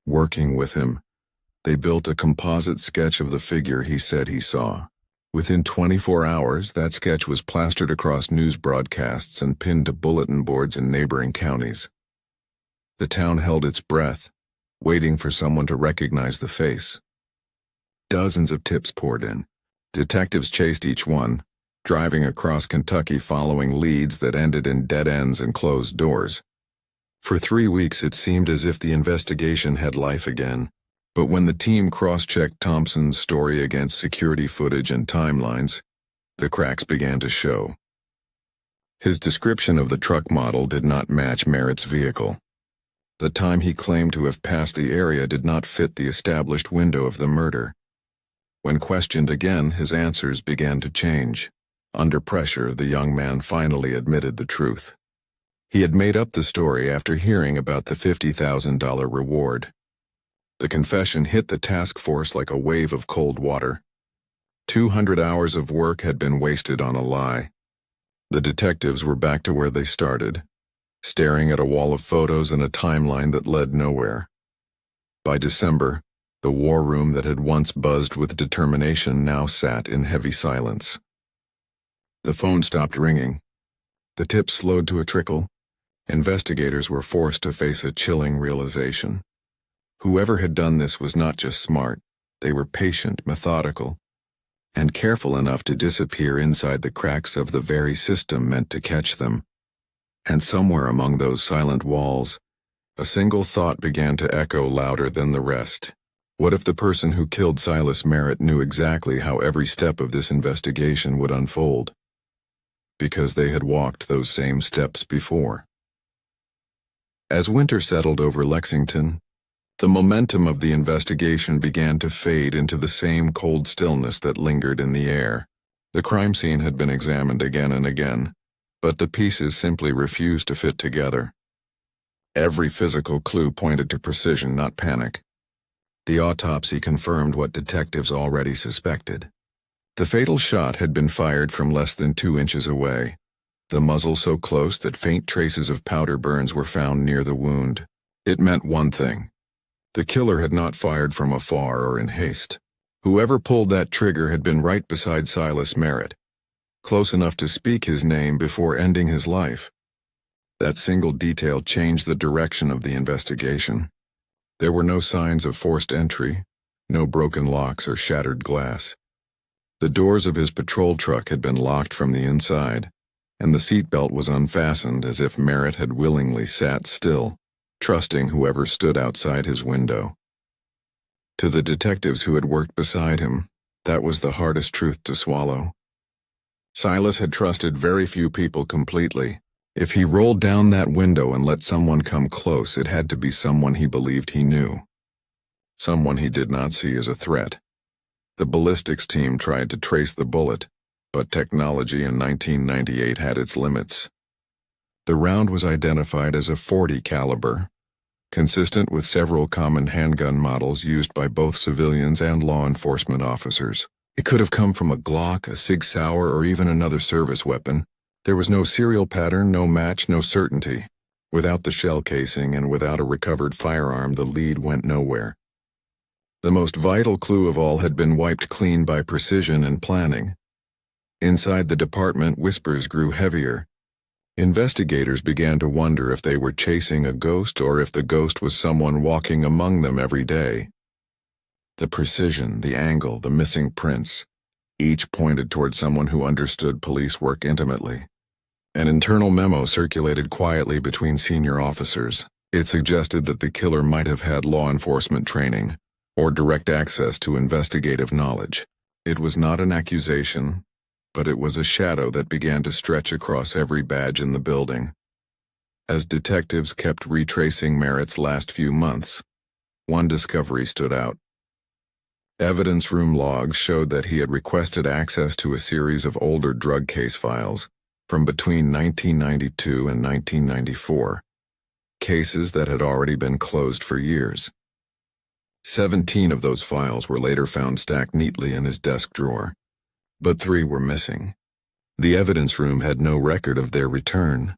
[SPEAKER 1] Working with him, they built a composite sketch of the figure he said he saw. Within 24 hours, that sketch was plastered across news broadcasts and pinned to bulletin boards in neighboring counties. The town held its breath, waiting for someone to recognize the face. Dozens of tips poured in. Detectives chased each one, driving across Kentucky following leads that ended in dead ends and closed doors. For 3 weeks it seemed as if the investigation had life again, but when the team cross-checked Thompson's story against security footage and timelines, the cracks began to show. His description of the truck model did not match Merritt's vehicle. The time he claimed to have passed the area did not fit the established window of the murder. When questioned again, his answers began to change. Under pressure, the young man finally admitted the truth. He had made up the story after hearing about the $50,000 reward. The confession hit the task force like a wave of cold water. 200 hours of work had been wasted on a lie. The detectives were back to where they started, staring at a wall of photos and a timeline that led nowhere. By December, the war room that had once buzzed with determination now sat in heavy silence. The phone stopped ringing. The tips slowed to a trickle. Investigators were forced to face a chilling realization. Whoever had done this was not just smart, they were patient, methodical, and careful enough to disappear inside the cracks of the very system meant to catch them. And somewhere among those silent walls, a single thought began to echo louder than the rest. What if the person who killed Silas Merritt knew exactly how every step of this investigation would unfold? Because they had walked those same steps before. As winter settled over Lexington, the momentum of the investigation began to fade into the same cold stillness that lingered in the air. The crime scene had been examined again and again, but the pieces simply refused to fit together. Every physical clue pointed to precision, not panic. The autopsy confirmed what detectives already suspected. The fatal shot had been fired from less than 2 inches away, the muzzle so close that faint traces of powder burns were found near the wound. It meant one thing. The killer had not fired from afar or in haste. Whoever pulled that trigger had been right beside Silas Merritt, close enough to speak his name before ending his life. That single detail changed the direction of the investigation. There were no signs of forced entry, no broken locks or shattered glass. The doors of his patrol truck had been locked from the inside, and the seatbelt was unfastened as if Merritt had willingly sat still, trusting whoever stood outside his window. To the detectives who had worked beside him, that was the hardest truth to swallow. Silas had trusted very few people completely. If he rolled down that window and let someone come close, it had to be someone he believed he knew. Someone he did not see as a threat. The ballistics team tried to trace the bullet, but technology in 1998 had its limits. The round was identified as a .40 caliber, consistent with several common handgun models used by both civilians and law enforcement officers. It could have come from a Glock, a Sig Sauer, or even another service weapon. There was no serial pattern, no match, no certainty. Without the shell casing and without a recovered firearm, the lead went nowhere. The most vital clue of all had been wiped clean by precision and planning. Inside the department, whispers grew heavier. Investigators began to wonder if they were chasing a ghost or if the ghost was someone walking among them every day. The precision, the angle, the missing prints, each pointed toward someone who understood police work intimately. An internal memo circulated quietly between senior officers. It suggested that the killer might have had law enforcement training or direct access to investigative knowledge. It was not an accusation, but it was a shadow that began to stretch across every badge in the building. As detectives kept retracing Merritt's last few months, one discovery stood out. Evidence room logs showed that he had requested access to a series of older drug case files from between 1992 and 1994, cases that had already been closed for years. 17 of those files were later found stacked neatly in his desk drawer, but 3 were missing. The evidence room had no record of their return.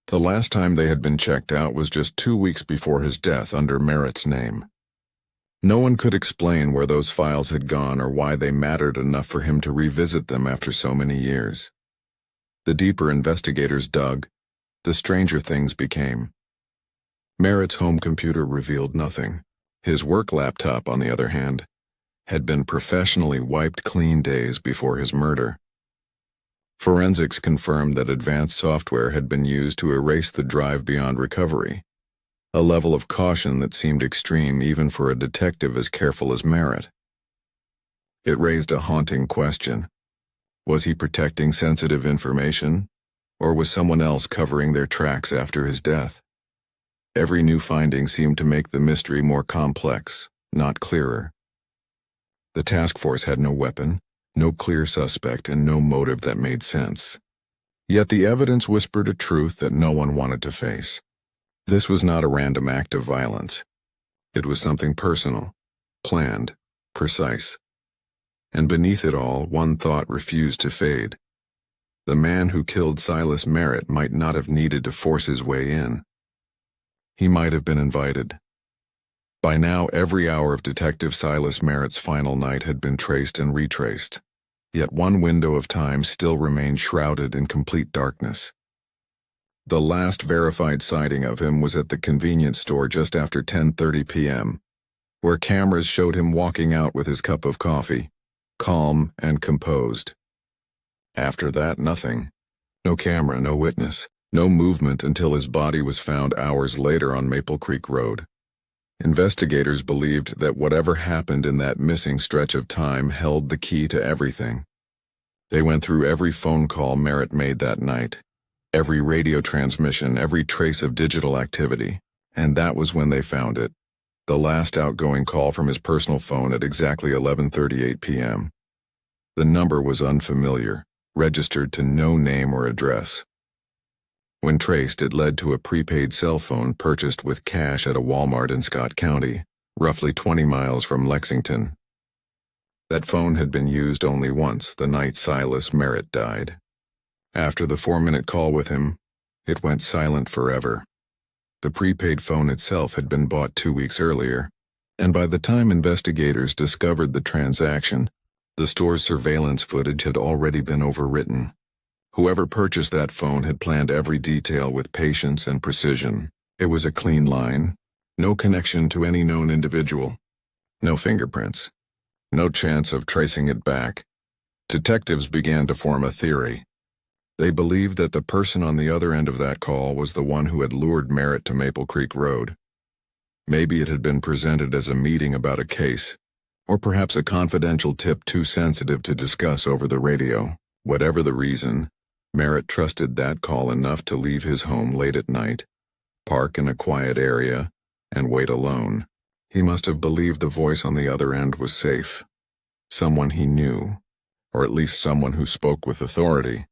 [SPEAKER 1] The last time they had been checked out was just 2 weeks before his death under Merritt's name. No one could explain where those files had gone or why they mattered enough for him to revisit them after so many years. The deeper investigators dug, the stranger things became. Merritt's home computer revealed nothing. His work laptop, on the other hand, had been professionally wiped clean days before his murder. Forensics confirmed that advanced software had been used to erase the drive beyond recovery, a level of caution that seemed extreme even for a detective as careful as Merritt. It raised a haunting question. Was he protecting sensitive information, or was someone else covering their tracks after his death? Every new finding seemed to make the mystery more complex, not clearer. The task force had no weapon, no clear suspect, and no motive that made sense. Yet the evidence whispered a truth that no one wanted to face. This was not a random act of violence. It was something personal, planned, precise. And beneath it all, one thought refused to fade. The man who killed Silas Merritt might not have needed to force his way in. He might have been invited. By now, every hour of Detective Silas Merritt's final night had been traced and retraced. Yet one window of time still remained shrouded in complete darkness. The last verified sighting of him was at the convenience store just after 10:30 p.m., where cameras showed him walking out with his cup of coffee, calm and composed. After that, nothing. No camera, no witness, no movement until his body was found hours later on Maple Creek Road. Investigators believed that whatever happened in that missing stretch of time held the key to everything. They went through every phone call Merritt made that night, every radio transmission, every trace of digital activity, and that was when they found it. The last outgoing call from his personal phone at exactly 11:38 p.m. The number was unfamiliar, registered to no name or address. When traced, it led to a prepaid cell phone purchased with cash at a Walmart in Scott County, roughly 20 miles from Lexington. That phone had been used only once, the night Silas Merritt died. After the 4-minute call with him, it went silent forever. The prepaid phone itself had been bought 2 weeks earlier, and by the time investigators discovered the transaction, the store's surveillance footage had already been overwritten. Whoever purchased that phone had planned every detail with patience and precision. It was a clean line, no connection to any known individual, no fingerprints, no chance of tracing it back. Detectives began to form a theory. They believed that the person on the other end of that call was the one who had lured Merritt to Maple Creek Road. Maybe it had been presented as a meeting about a case, or perhaps a confidential tip too sensitive to discuss over the radio. Whatever the reason, Merritt trusted that call enough to leave his home late at night, park in a quiet area, and wait alone. He must have believed the voice on the other end was safe. Someone he knew, or at least someone who spoke with authority.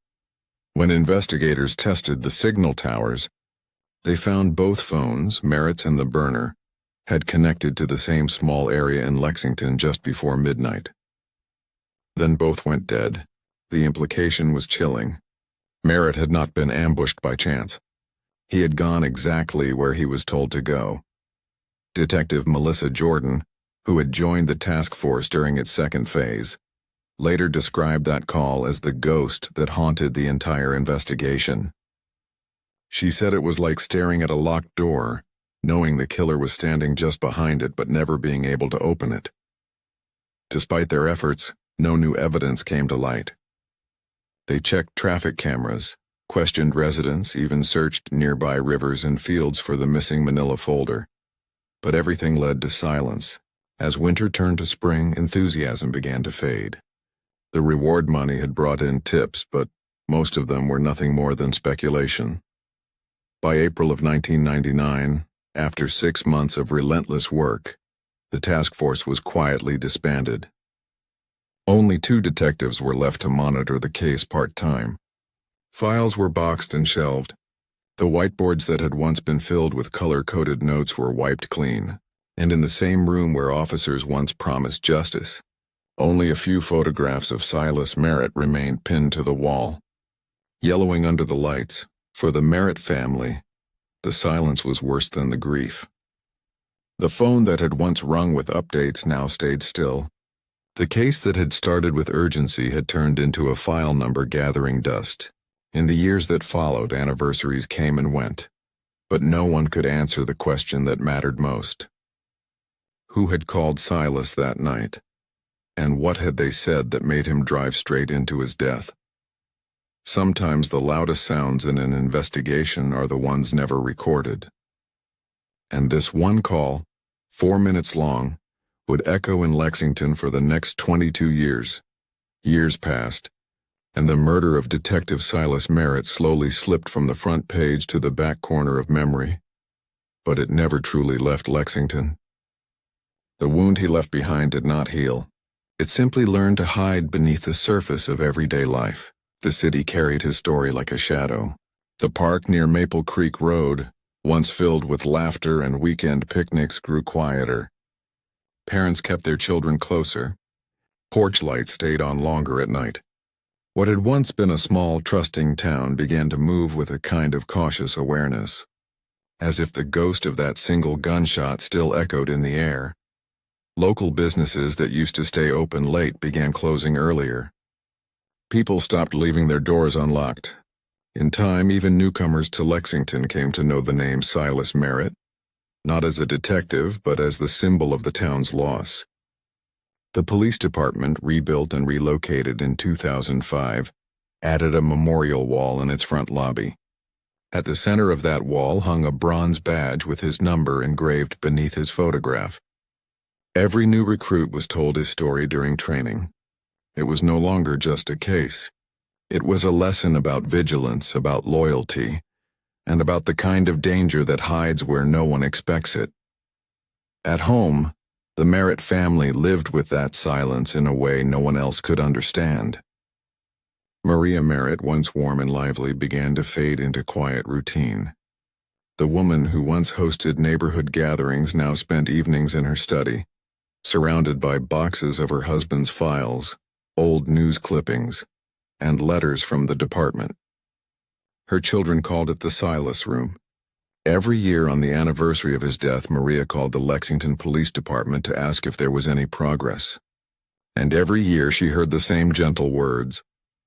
[SPEAKER 1] When investigators tested the signal towers, they found both phones, Merritt's and the burner, had connected to the same small area in Lexington just before midnight. Then both went dead. The implication was chilling. Merritt had not been ambushed by chance. He had gone exactly where he was told to go. Detective Melissa Jordan, who had joined the task force during its second phase, later described that call as the ghost that haunted the entire investigation. She said it was like staring at a locked door, knowing the killer was standing just behind it but never being able to open it. Despite their efforts, no new evidence came to light. They checked traffic cameras, questioned residents, even searched nearby rivers and fields for the missing manila folder. But everything led to silence. As winter turned to spring, enthusiasm began to fade. The reward money had brought in tips, but most of them were nothing more than speculation. By April of 1999, after 6 months of relentless work, the task force was quietly disbanded. Only 2 detectives were left to monitor the case part-time. Files were boxed and shelved. The whiteboards that had once been filled with color-coded notes were wiped clean, and in the same room where officers once promised justice, only a few photographs of Silas Merritt remained pinned to the wall. Yellowing under the lights, for the Merritt family, the silence was worse than the grief. The phone that had once rung with updates now stayed still. The case that had started with urgency had turned into a file number gathering dust. In the years that followed, anniversaries came and went, but no one could answer the question that mattered most. Who had called Silas that night? And what had they said that made him drive straight into his death? Sometimes the loudest sounds in an investigation are the ones never recorded. And this one call, 4 minutes long, would echo in Lexington for the next 22 years. Years passed, and the murder of Detective Silas Merritt slowly slipped from the front page to the back corner of memory. But it never truly left Lexington. The wound he left behind did not heal. It simply learned to hide beneath the surface of everyday life. The city carried his story like a shadow. The park near Maple Creek Road, once filled with laughter and weekend picnics, grew quieter. Parents kept their children closer. Porch lights stayed on longer at night. What had once been a small, trusting town began to move with a kind of cautious awareness, as if the ghost of that single gunshot still echoed in the air. Local businesses that used to stay open late began closing earlier. People stopped leaving their doors unlocked. In time, even newcomers to Lexington came to know the name Silas Merritt, not as a detective, but as the symbol of the town's loss. The police department, rebuilt and relocated in 2005, added a memorial wall in its front lobby. At the center of that wall hung a bronze badge with his number engraved beneath his photograph. Every new recruit was told his story during training. It was no longer just a case. It was a lesson about vigilance, about loyalty, and about the kind of danger that hides where no one expects it. At home, the Merritt family lived with that silence in a way no one else could understand. Maria Merritt, once warm and lively, began to fade into quiet routine. The woman who once hosted neighborhood gatherings now spent evenings in her study, surrounded by boxes of her husband's files, old news clippings, and letters from the department. Her children called it the Silas Room. Every year on the anniversary of his death, Maria called the Lexington Police Department to ask if there was any progress. And every year she heard the same gentle words,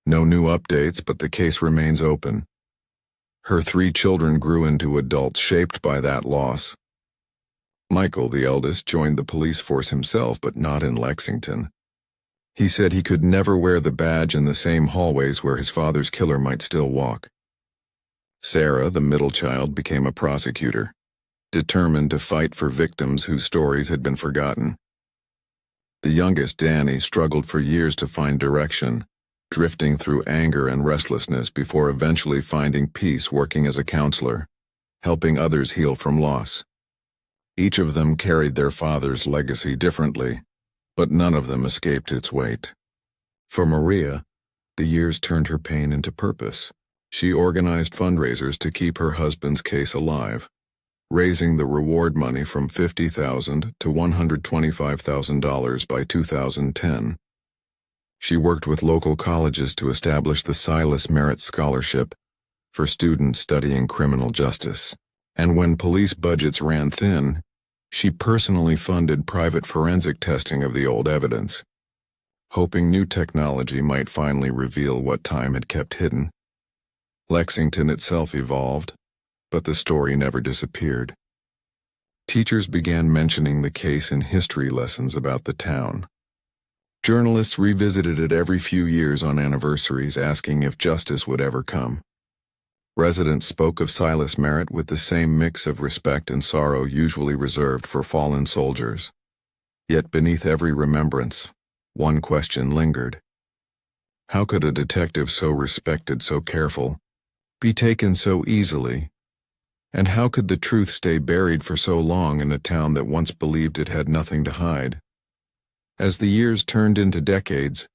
[SPEAKER 1] "No new updates, but the case remains open." Her 3 children grew into adults shaped by that loss. Michael, the eldest, joined the police force himself, but not in Lexington. He said he could never wear the badge in the same hallways where his father's killer might still walk. Sarah, the middle child, became a prosecutor, determined to fight for victims whose stories had been forgotten. The youngest, Danny, struggled for years to find direction, drifting through anger and restlessness before eventually finding peace working as a counselor, helping others heal from loss. Each of them carried their father's legacy differently, but none of them escaped its weight. For Maria, the years turned her pain into purpose. She organized fundraisers to keep her husband's case alive, raising the reward money from $50,000 to $125,000 by 2010. She worked with local colleges to establish the Silas Merritt Scholarship for students studying criminal justice. And when police budgets ran thin, she personally funded private forensic testing of the old evidence, hoping new technology might finally reveal what time had kept hidden. Lexington itself evolved, but the story never disappeared. Teachers began mentioning the case in history lessons about the town. Journalists revisited it every few years on anniversaries, asking if justice would ever come. Residents spoke of Silas Merritt with the same mix of respect and sorrow usually reserved for fallen soldiers. Yet beneath every remembrance, one question lingered. How could a detective so respected, so careful, be taken so easily, And how could the truth stay buried for so long in a town that once believed it had nothing to hide? As the years turned into decades,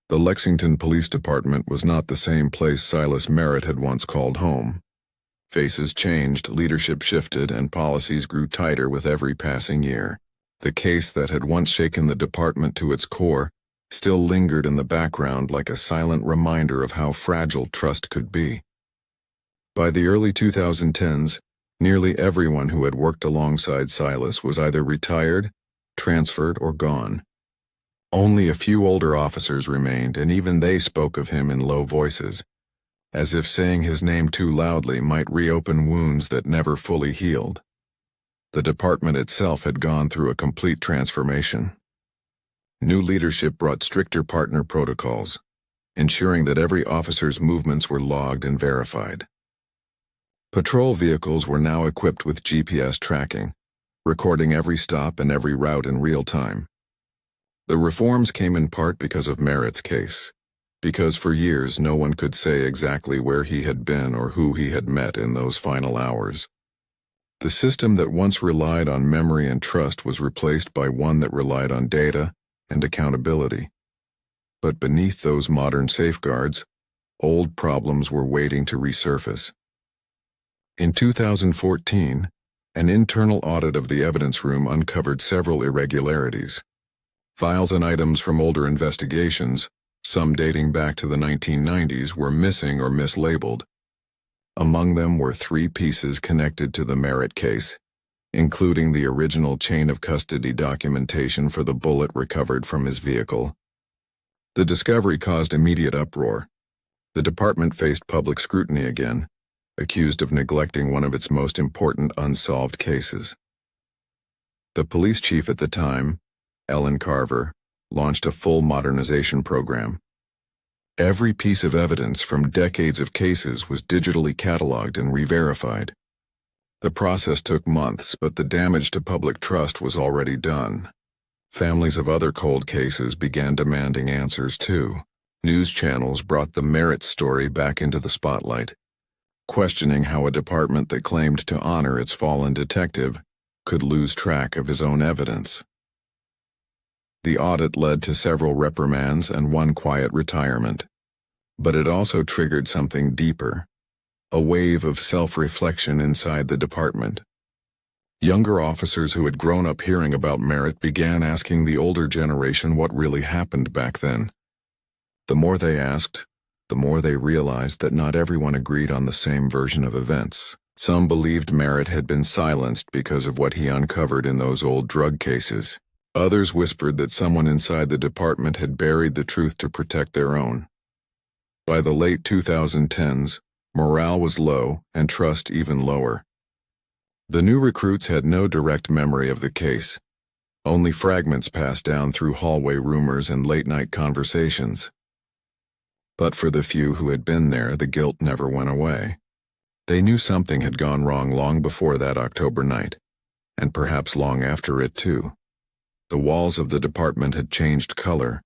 [SPEAKER 1] the Lexington Police Department was not the same place Silas Merritt had once called home. Faces changed, leadership shifted, and policies grew tighter with every passing year. The case that had once shaken the department to its core still lingered in the background like a silent reminder of how fragile trust could be. By the early 2010s, nearly everyone who had worked alongside Silas was either retired, transferred, or gone. Only a few older officers remained, and even they spoke of him in low voices, as if saying his name too loudly might reopen wounds that never fully healed. The department itself had gone through a complete transformation. New leadership brought stricter partner protocols, ensuring that every officer's movements were logged and verified. Patrol vehicles were now equipped with GPS tracking, recording every stop and every route in real time. The reforms came in part because of Merritt's case, because for years no one could say exactly where he had been or who he had met in those final hours. The system that once relied on memory and trust was replaced by one that relied on data and accountability. But beneath those modern safeguards, old problems were waiting to resurface. In 2014, an internal audit of the evidence room uncovered several irregularities. Files and items from older investigations, some dating back to the 1990s, were missing or mislabeled. Among them were 3 pieces connected to the Merritt case, including the original chain of custody documentation for the bullet recovered from his vehicle. The discovery caused immediate uproar. The department faced public scrutiny again, accused of neglecting one of its most important unsolved cases. The police chief at the time, Ellen Carver, launched a full modernization program. Every piece of evidence from decades of cases was digitally cataloged and re-verified. The process took months, but the damage to public trust was already done. Families of other cold cases began demanding answers too. News channels brought the Merritt story back into the spotlight, questioning how a department that claimed to honor its fallen detective could lose track of his own evidence. The audit led to several reprimands and one quiet retirement. But it also triggered something deeper, a wave of self-reflection inside the department. Younger officers who had grown up hearing about Merritt began asking the older generation what really happened back then. The more they asked, the more they realized that not everyone agreed on the same version of events. Some believed Merritt had been silenced because of what he uncovered in those old drug cases. Others whispered that someone inside the department had buried the truth to protect their own. By the late 2010s, morale was low and trust even lower. The new recruits had no direct memory of the case, only fragments passed down through hallway rumors and late-night conversations. But for the few who had been there, the guilt never went away. They knew something had gone wrong long before that October night, and perhaps long after it too. The walls of the department had changed color,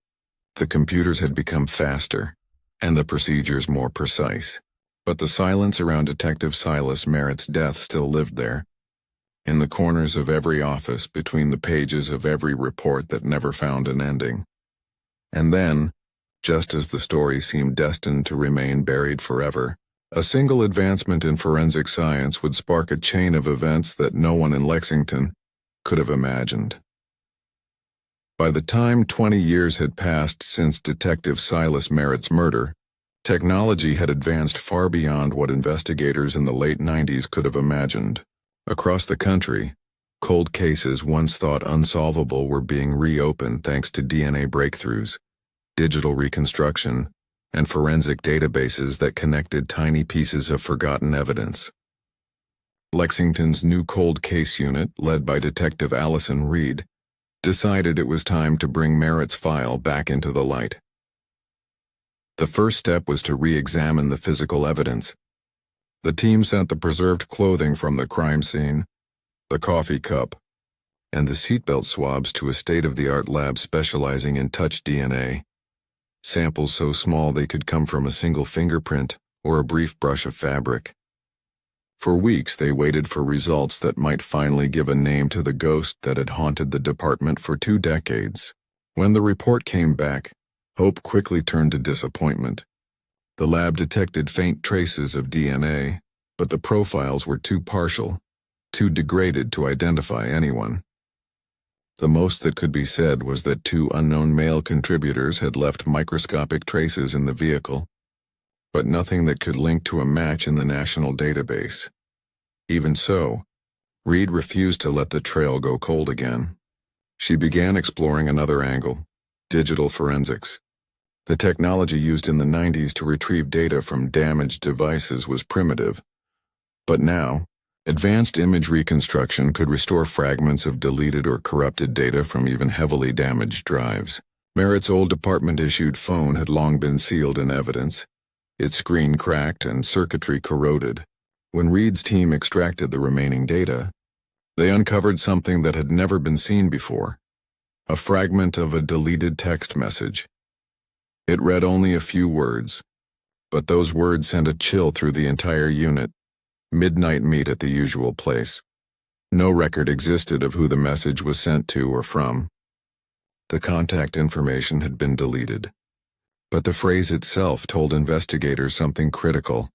[SPEAKER 1] the computers had become faster, and the procedures more precise. But the silence around Detective Silas Merritt's death still lived there, in the corners of every office, between the pages of every report that never found an ending. And then, just as the story seemed destined to remain buried forever, a single advancement in forensic science would spark a chain of events that no one in Lexington could have imagined. By the time 20 years had passed since Detective Silas Merritt's murder, technology had advanced far beyond what investigators in the late 90s could have imagined. Across the country, cold cases once thought unsolvable were being reopened thanks to DNA breakthroughs, digital reconstruction, and forensic databases that connected tiny pieces of forgotten evidence. Lexington's new cold case unit, led by Detective Allison Reed, decided it was time to bring Merritt's file back into the light. The first step was to re-examine the physical evidence. The team sent the preserved clothing from the crime scene, the coffee cup, and the seatbelt swabs to a state-of-the-art lab specializing in touch DNA, samples so small they could come from a single fingerprint or a brief brush of fabric. For weeks they waited for results that might finally give a name to the ghost that had haunted the department for 2 decades. When the report came back, hope quickly turned to disappointment. The lab detected faint traces of DNA, but the profiles were too partial, too degraded to identify anyone. The most that could be said was that 2 unknown male contributors had left microscopic traces in the vehicle, but nothing that could link to a match in the national database. Even so, Reed refused to let the trail go cold again. She began exploring another angle: digital forensics. The technology used in the 90s to retrieve data from damaged devices was primitive, but now, advanced image reconstruction could restore fragments of deleted or corrupted data from even heavily damaged drives. Merritt's old department-issued phone had long been sealed in evidence, its screen cracked and circuitry corroded. When Reed's team extracted the remaining data, they uncovered something that had never been seen before: a fragment of a deleted text message. It read only a few words, but those words sent a chill through the entire unit. Midnight meet at the usual place. No record existed of who the message was sent to or from. The contact information had been deleted, but the phrase itself told investigators something critical.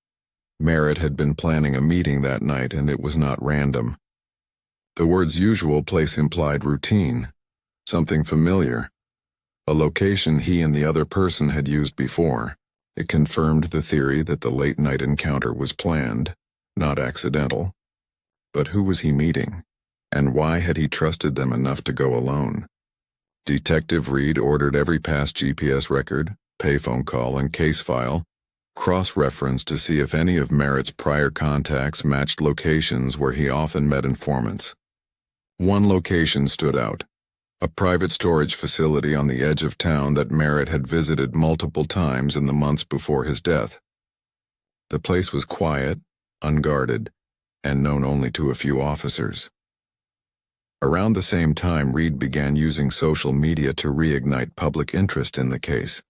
[SPEAKER 1] Merritt had been planning a meeting that night, and it was not random. The words "usual place" implied routine, something familiar, a location he and the other person had used before. It confirmed the theory that the late-night encounter was planned, not accidental. But who was he meeting, and why had he trusted them enough to go alone? Detective Reed ordered every past GPS record, payphone call, and case file cross-referenced to see if any of Merritt's prior contacts matched locations where he often met informants. One location stood out: a private storage facility on the edge of town that Merritt had visited multiple times in the months before his death. The place was quiet, unguarded, and known only to a few officers. Around the same time, Reed began using social media to reignite public interest in the case.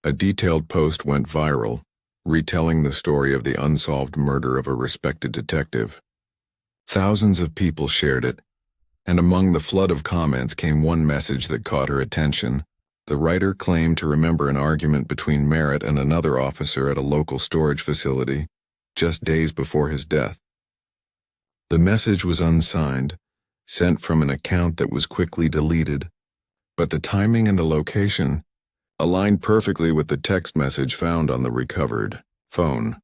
[SPEAKER 1] A detailed post went viral, retelling the story of the unsolved murder of a respected detective. Thousands of people shared it, and among the flood of comments came one message that caught her attention. The writer claimed to remember an argument between Merritt and another officer at a local storage facility just days before his death. The message was unsigned, sent from an account that was quickly deleted, but the timing and the location aligned perfectly with the text message found on the recovered phone.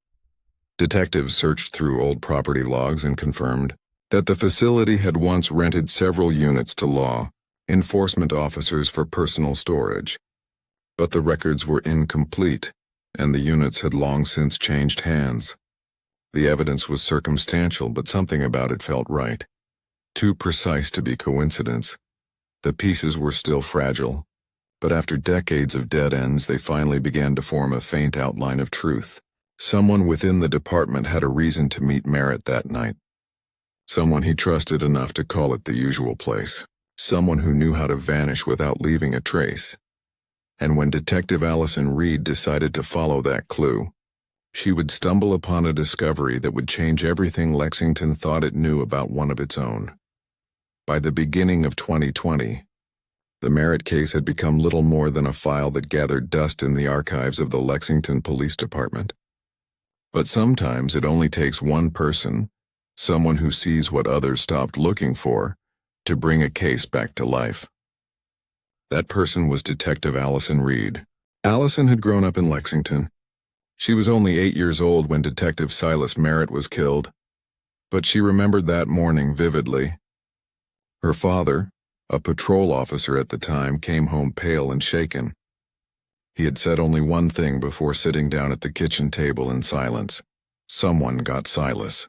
[SPEAKER 1] Detectives searched through old property logs and confirmed that the facility had once rented several units to law enforcement officers for personal storage. But the records were incomplete, and the units had long since changed hands. The evidence was circumstantial, but something about it felt right. Too precise to be coincidence. The pieces were still fragile, but after decades of dead ends, they finally began to form a faint outline of truth. Someone within the department had a reason to meet Merritt that night. Someone he trusted enough to call it the usual place. Someone who knew how to vanish without leaving a trace. And when Detective Allison Reed decided to follow that clue, she would stumble upon a discovery that would change everything Lexington thought it knew about one of its own. By the beginning of 2020, the Merritt case had become little more than a file that gathered dust in the archives of the Lexington Police Department. But sometimes it only takes one person, someone who sees what others stopped looking for, to bring a case back to life. That person was Detective Allison Reed. Allison had grown up in Lexington. She was only 8 years old when Detective Silas Merritt was killed, but she remembered that morning vividly. Her father, a patrol officer at the time, came home pale and shaken. He had said only one thing before sitting down at the kitchen table in silence: someone got Silas.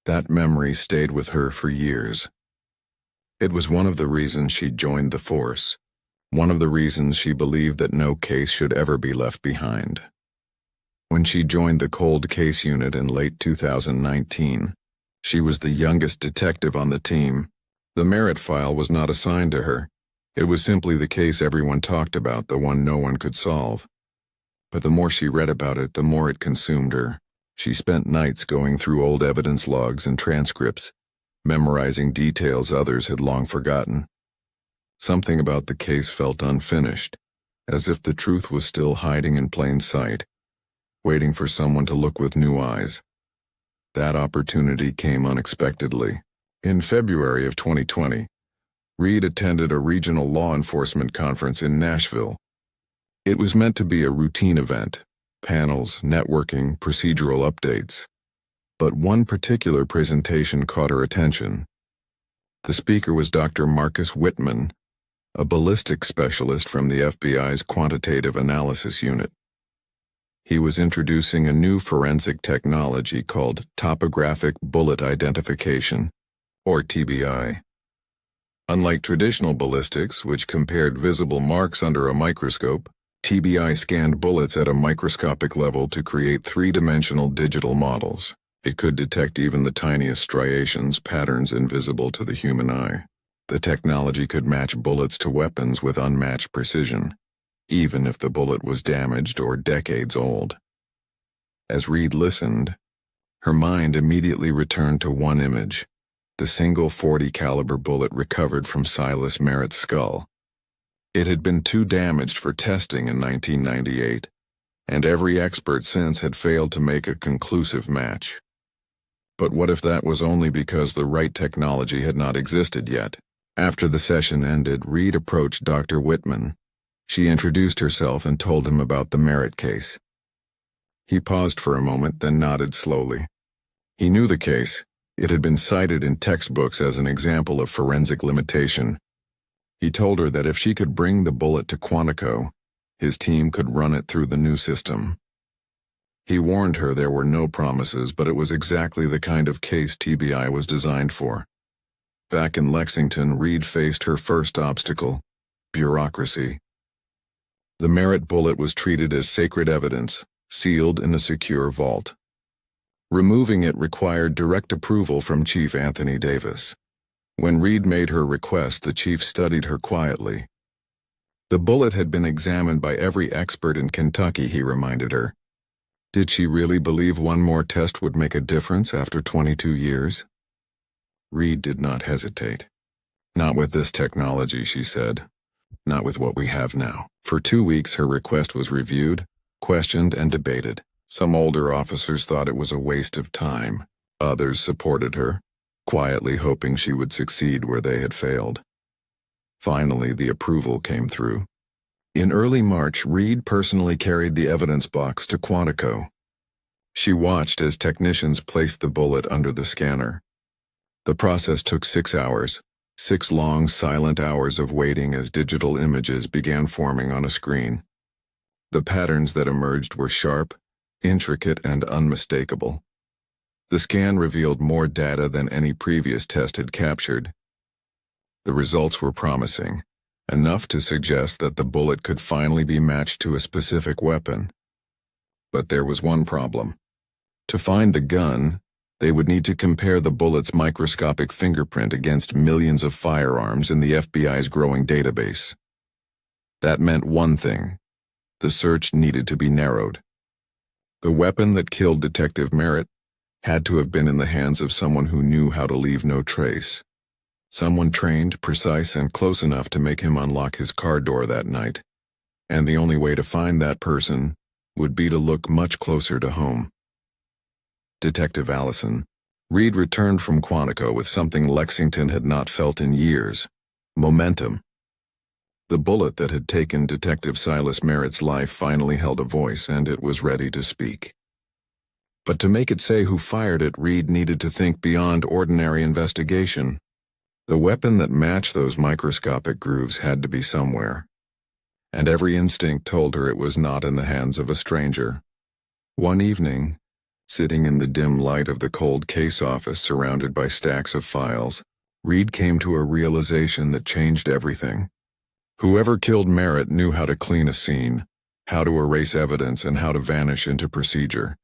[SPEAKER 1] That memory stayed with her for years. It was one of the reasons she joined the force, one of the reasons she believed that no case should ever be left behind. When she joined the cold case unit in late 2019, she was the youngest detective on the team. The Merritt file was not assigned to her. It was simply the case everyone talked about, the one no one could solve. But the more she read about it, the more it consumed her. She spent nights going through old evidence logs and transcripts, memorizing details others had long forgotten. Something about the case felt unfinished, as if the truth was still hiding in plain sight, waiting for someone to look with new eyes. That opportunity came unexpectedly. In February of 2020, Reed attended a regional law enforcement conference in Nashville. It was meant to be a routine event, panels, networking, procedural updates. But one particular presentation caught her attention. The speaker was Dr. Marcus Whitman, a ballistics specialist from the FBI's Quantitative Analysis Unit. He was introducing a new forensic technology called topographic bullet identification, or TBI. Unlike traditional ballistics, which compared visible marks under a microscope, TBI scanned bullets at a microscopic level to create three-dimensional digital models. It could detect even the tiniest striations, patterns invisible to the human eye. The technology could match bullets to weapons with unmatched precision, even if the bullet was damaged or decades old. As Reed listened, her mind immediately returned to one image, the single .40 caliber bullet recovered from Silas Merritt's skull. It had been too damaged for testing in 1998, and every expert since had failed to make a conclusive match. But what if that was only because the right technology had not existed yet? After the session ended, Reed approached Dr. Whitman. She introduced herself and told him about the Merritt case. He paused for a moment, then nodded slowly. He knew the case. It had been cited in textbooks as an example of forensic limitation. He told her that if she could bring the bullet to Quantico, his team could run it through the new system. He warned her there were no promises, but it was exactly the kind of case TBI was designed for. Back in Lexington, Reed faced her first obstacle: bureaucracy. The Merritt bullet was treated as sacred evidence, sealed in a secure vault. Removing it required direct approval from Chief Anthony Davis. When Reed made her request, the chief studied her quietly. The bullet had been examined by every expert in Kentucky, he reminded her. Did she really believe one more test would make a difference after 22 years? Reed did not hesitate. Not with this technology, she said. Not with what we have now. For 2 weeks, her request was reviewed, questioned, and debated. Some older officers thought it was a waste of time. Others supported her, quietly hoping she would succeed where they had failed. Finally, the approval came through. In early March, Reed personally carried the evidence box to Quantico. She watched as technicians placed the bullet under the scanner. The process took 6 hours, 6 long, silent hours of waiting as digital images began forming on a screen. The patterns that emerged were sharp, intricate, and unmistakable. The scan revealed more data than any previous test had captured. The results were promising, enough to suggest that the bullet could finally be matched to a specific weapon. But there was one problem. To find the gun, they would need to compare the bullet's microscopic fingerprint against millions of firearms in the FBI's growing database. That meant one thing: the search needed to be narrowed. The weapon that killed Detective Merritt had to have been in the hands of someone who knew how to leave no trace. Someone trained, precise, and close enough to make him unlock his car door that night. And the only way to find that person would be to look much closer to home. Detective Allison. Reed returned from Quantico with something Lexington had not felt in years: momentum. The bullet that had taken Detective Silas Merritt's life finally held a voice, and it was ready to speak. But to make it say who fired it, Reed needed to think beyond ordinary investigation. The weapon that matched those microscopic grooves had to be somewhere. And every instinct told her it was not in the hands of a stranger. One evening, sitting in the dim light of the cold case office surrounded by stacks of files, Reed came to a realization that changed everything. Whoever killed Merritt knew how to clean a scene, how to erase evidence, and how to vanish into procedure.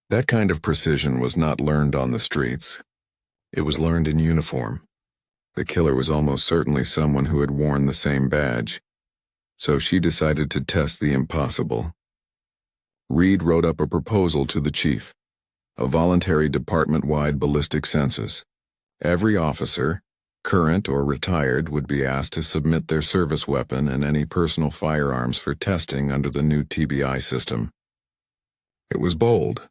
[SPEAKER 1] That kind of precision was not learned on the streets. It was learned in uniform. The killer was almost certainly someone who had worn the same badge. So she decided to test the impossible. Reed wrote up a proposal to the chief. a voluntary department-wide ballistic census. Every officer, current or retired, would be asked to submit their service weapon and any personal firearms for testing under the new TBI system. It was bold,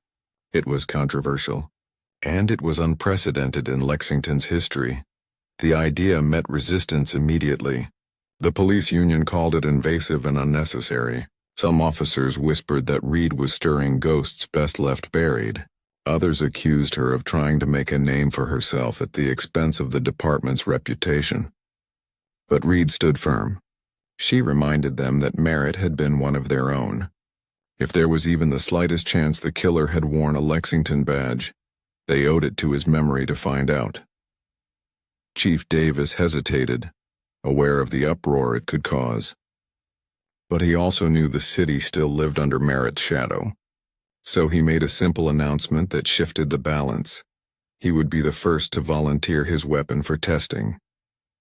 [SPEAKER 1] it was controversial, and it was unprecedented in Lexington's history. The idea met resistance immediately. The police union called it invasive and unnecessary. Some officers whispered that Reed was stirring ghosts best left buried. Others accused her of trying to make a name for herself at the expense of the department's reputation. But Reed stood firm. She reminded them that Merritt had been one of their own. If there was even the slightest chance the killer had worn a Lexington badge, they owed it to his memory to find out. Chief Davis hesitated, aware of the uproar it could cause. But he also knew the city still lived under Merritt's shadow. So he made a simple announcement that shifted the balance. He would be the first to volunteer his weapon for testing.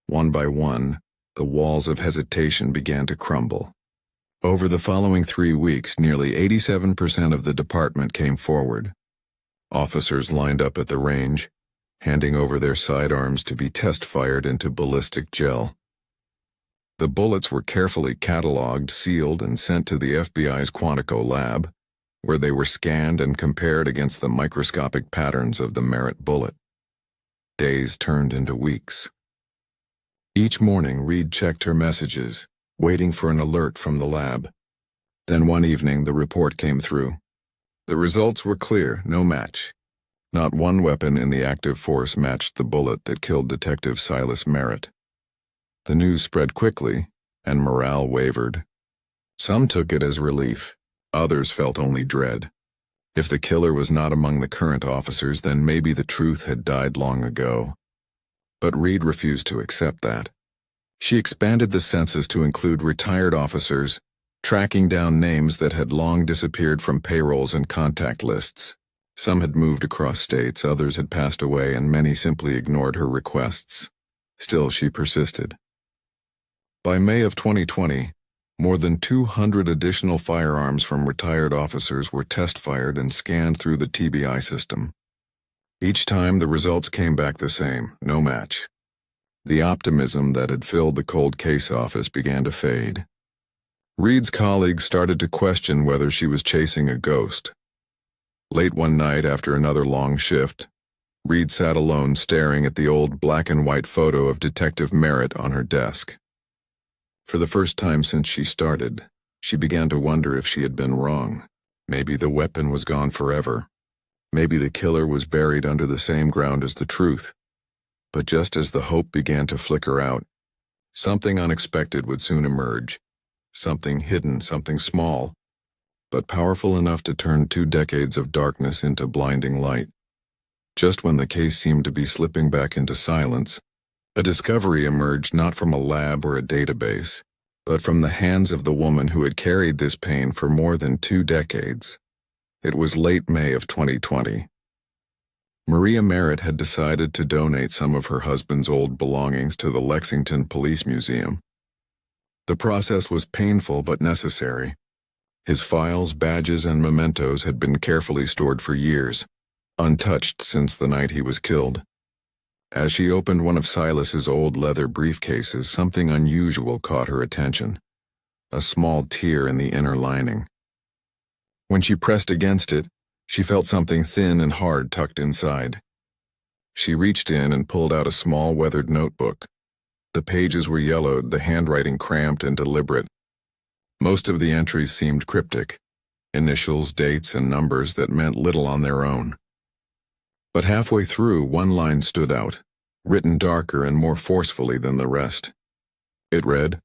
[SPEAKER 1] One by one, the walls of hesitation began to crumble. Over the following 3 weeks, nearly 87% of the department came forward. Officers lined up at the range, handing over their sidearms to be test-fired into ballistic gel. The bullets were carefully cataloged, sealed, and sent to the FBI's Quantico lab, where they were scanned and compared against the microscopic patterns of the Merritt bullet. Days turned into weeks. Each morning, Reed checked her messages, waiting for an alert from the lab. Then one evening, the report came through. The results were clear, no match. Not one weapon in the active force matched the bullet that killed Detective Silas Merritt. The news spread quickly, and morale wavered. Some took it as relief, others felt only dread. If the killer was not among the current officers, then maybe the truth had died long ago. But Reed refused to accept that. She expanded the census to include retired officers, tracking down names that had long disappeared from payrolls and contact lists. Some had moved across states, others had passed away, and many simply ignored her requests. Still, she persisted. By May of 2020, more than 200 additional firearms from retired officers were test-fired and scanned through the TBI system. Each time the results came back the same, no match. The optimism that had filled the cold case office began to fade. Reed's colleagues started to question whether she was chasing a ghost. Late one night after another long shift, Reed sat alone staring at the old black-and-white photo of Detective Merritt on her desk. For the first time since she started, she began to wonder if she had been wrong. Maybe the weapon was gone forever. Maybe the killer was buried under the same ground as the truth. But just as the hope began to flicker out, something unexpected would soon emerge. Something hidden, something small, but powerful enough to turn 2 decades of darkness into blinding light. Just when the case seemed to be slipping back into silence, a discovery emerged not from a lab or a database, but from the hands of the woman who had carried this pain for more than 2 decades. It was late May of 2020. Maria Merritt had decided to donate some of her husband's old belongings to the Lexington Police Museum. The process was painful but necessary. His files, badges, and mementos had been carefully stored for years, untouched since the night he was killed. As she opened one of Silas's old leather briefcases, something unusual caught her attention. A small tear in the inner lining. When she pressed against it, she felt something thin and hard tucked inside. She reached in and pulled out a small weathered notebook. The pages were yellowed, the handwriting cramped and deliberate. Most of the entries seemed cryptic, initials, dates, and numbers that meant little on their own. But halfway through, one line stood out, written darker and more forcefully than the rest. It read,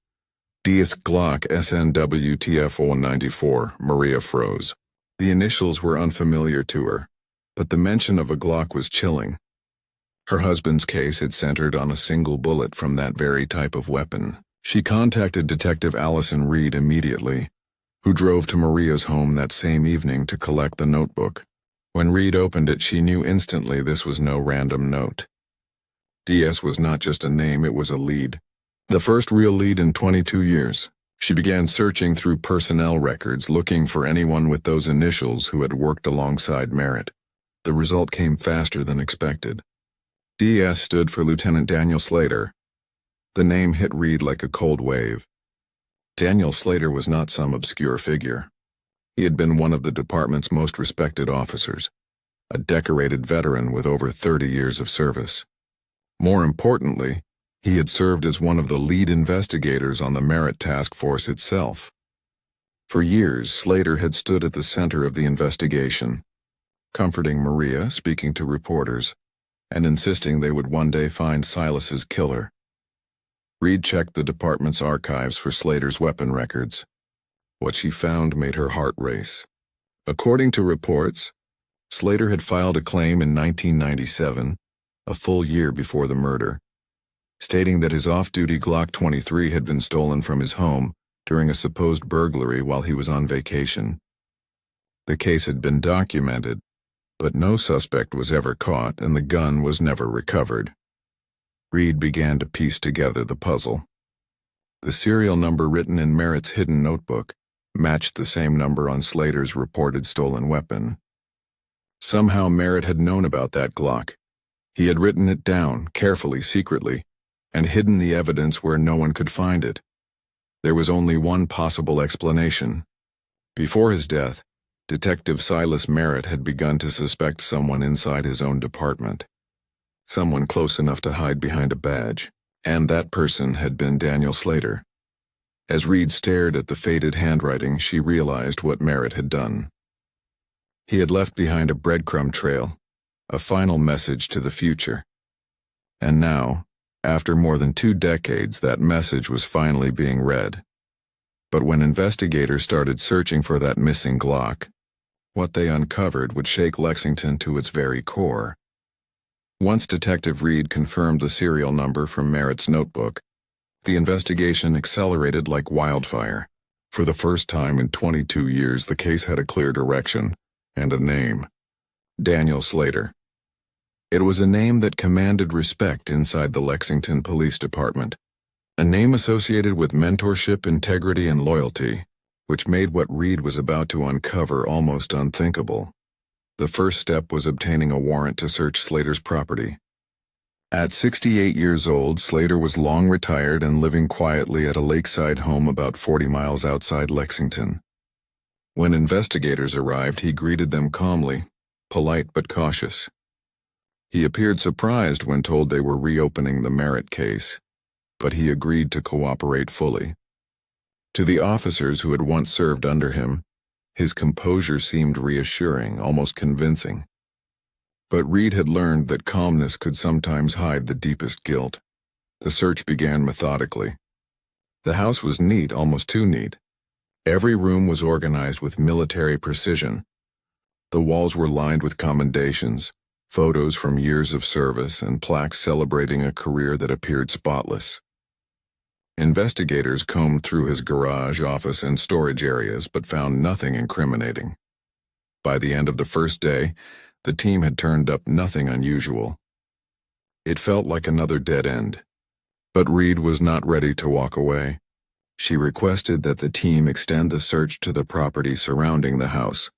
[SPEAKER 1] "Dies Glock SNWTF-094, Maria froze." The initials were unfamiliar to her, but the mention of a Glock was chilling. Her husband's case had centered on a single bullet from that very type of weapon. She contacted Detective Allison Reed immediately, who drove to Maria's home that same evening to collect the notebook. When Reed opened it, she knew instantly this was no random note. DS was not just a name, it was a lead. The first real lead in 22 years. She began searching through personnel records, looking for anyone with those initials who had worked alongside Merritt. The result came faster than expected. DS stood for Lieutenant Daniel Slater. The name hit Reed like a cold wave. Daniel Slater was not some obscure figure. He had been one of the department's most respected officers, a decorated veteran with over 30 years of service. More importantly, he had served as one of the lead investigators on the Merritt task force itself. For years, Slater had stood at the center of the investigation, comforting Maria, speaking to reporters, and insisting they would one day find Silas's killer. Reed checked the department's archives for Slater's weapon records. What she found made her heart race. According to reports, Slater had filed a claim in 1997, a full year before the murder, stating that his off-duty Glock 23 had been stolen from his home during a supposed burglary while he was on vacation. The case had been documented, but no suspect was ever caught and the gun was never recovered. Reed began to piece together the puzzle. The serial number written in Merritt's hidden notebook matched the same number on Slater's reported stolen weapon. Somehow Merritt had known about that Glock. He had written it down, carefully, secretly, and hidden the evidence where no one could find it. There was only one possible explanation. Before his death, Detective Silas Merritt had begun to suspect someone inside his own department. Someone close enough to hide behind a badge, and that person had been Daniel Slater. As Reed stared at the faded handwriting, she realized what Merritt had done. He had left behind a breadcrumb trail, a final message to the future. And now, after more than 2 decades, that message was finally being read. But when investigators started searching for that missing Glock, what they uncovered would shake Lexington to its very core. Once Detective Reed confirmed the serial number from Merritt's notebook, the investigation accelerated like wildfire. For the first time in 22 years, the case had a clear direction and a name: Daniel Slater. It was a name that commanded respect inside the Lexington Police Department, a name associated with mentorship, integrity, and loyalty, which made what Reed was about to uncover almost unthinkable. The first step was obtaining a warrant to search Slater's property. At 68 years old, Slater was long retired and living quietly at a lakeside home about 40 miles outside Lexington. When investigators arrived, he greeted them calmly, polite but cautious. He appeared surprised when told they were reopening the Merritt case, but he agreed to cooperate fully. To the officers who had once served under him, his composure seemed reassuring, almost convincing. But Reed had learned that calmness could sometimes hide the deepest guilt. The search began methodically. The house was neat, almost too neat. Every room was organized with military precision. The walls were lined with commendations, photos from years of service, and plaques celebrating a career that appeared spotless. Investigators combed through his garage, office, and storage areas, but found nothing incriminating. By the end of the first day, the team had turned up nothing unusual. It felt like another dead end. But Reed was not ready to walk away. She requested that the team extend the search to the property surrounding the house,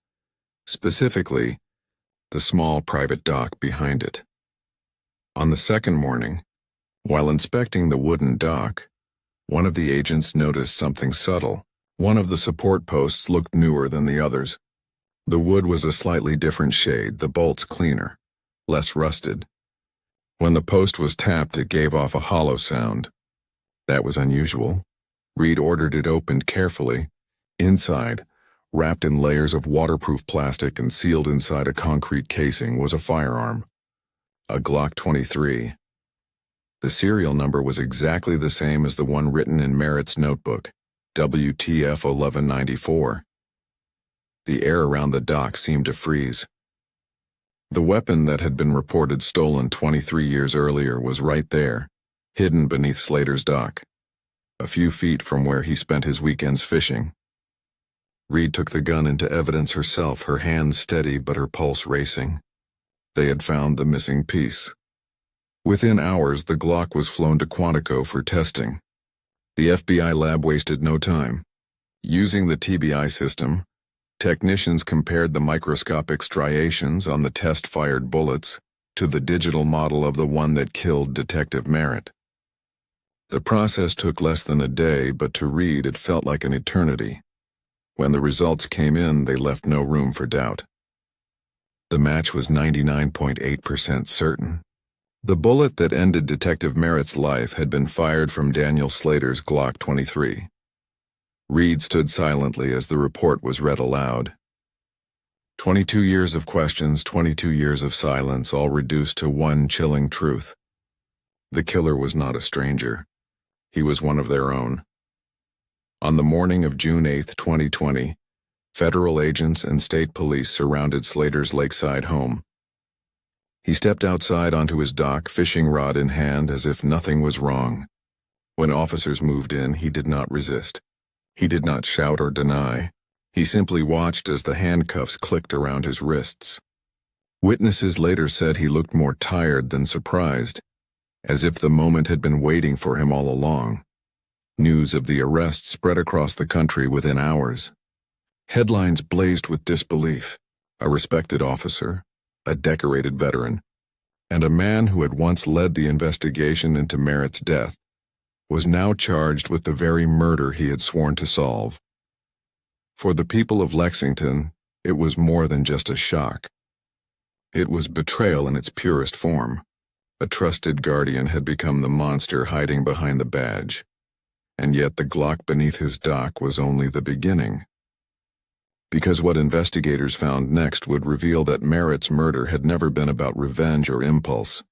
[SPEAKER 1] specifically, the small private dock behind it. On the second morning, while inspecting the wooden dock, one of the agents noticed something subtle. One of the support posts looked newer than the others. The wood was a slightly different shade, the bolts cleaner, less rusted. When the post was tapped, it gave off a hollow sound. That was unusual. Reed ordered it opened carefully. Inside, wrapped in layers of waterproof plastic and sealed inside a concrete casing, was a firearm. A Glock 23. The serial number was exactly the same as the one written in Merritt's notebook, WTF 1194. The air around the dock seemed to freeze. The weapon that had been reported stolen 23 years earlier was right there, hidden beneath Slater's dock, a few feet from where he spent his weekends fishing. Reed took the gun into evidence herself, her hands steady but her pulse racing. They had found the missing piece. Within hours, the Glock was flown to Quantico for testing. The FBI lab wasted no time. Using the TBI system, Technicians compared the microscopic striations on the test-fired bullets to the digital model of the one that killed Detective Merritt. The process took less than a day, but to Reed it felt like an eternity. When the results came in, they left no room for doubt. The match was 99.8% certain. The bullet that ended Detective Merritt's life had been fired from Daniel Slater's Glock 23. Reed stood silently as the report was read aloud. 22 years of questions, 22 years of silence, all reduced to one chilling truth. The killer was not a stranger. He was one of their own. On the morning of June 8, 2020, federal agents and state police surrounded Slater's lakeside home. He stepped outside onto his dock, fishing rod in hand, as if nothing was wrong. When officers moved in, he did not resist. He did not shout or deny. He simply watched as the handcuffs clicked around his wrists. Witnesses later said he looked more tired than surprised, as if the moment had been waiting for him all along. News of the arrest spread across the country within hours. Headlines blazed with disbelief. A respected officer, a decorated veteran, and a man who had once led the investigation into Merritt's death, was now charged with the very murder he had sworn to solve. For the people of Lexington, it was more than just a shock. It was betrayal in its purest form. A trusted guardian had become the monster hiding behind the badge, and yet the Glock beneath his dock was only the beginning. Because what investigators found next would reveal that Merritt's murder had never been about revenge or impulse.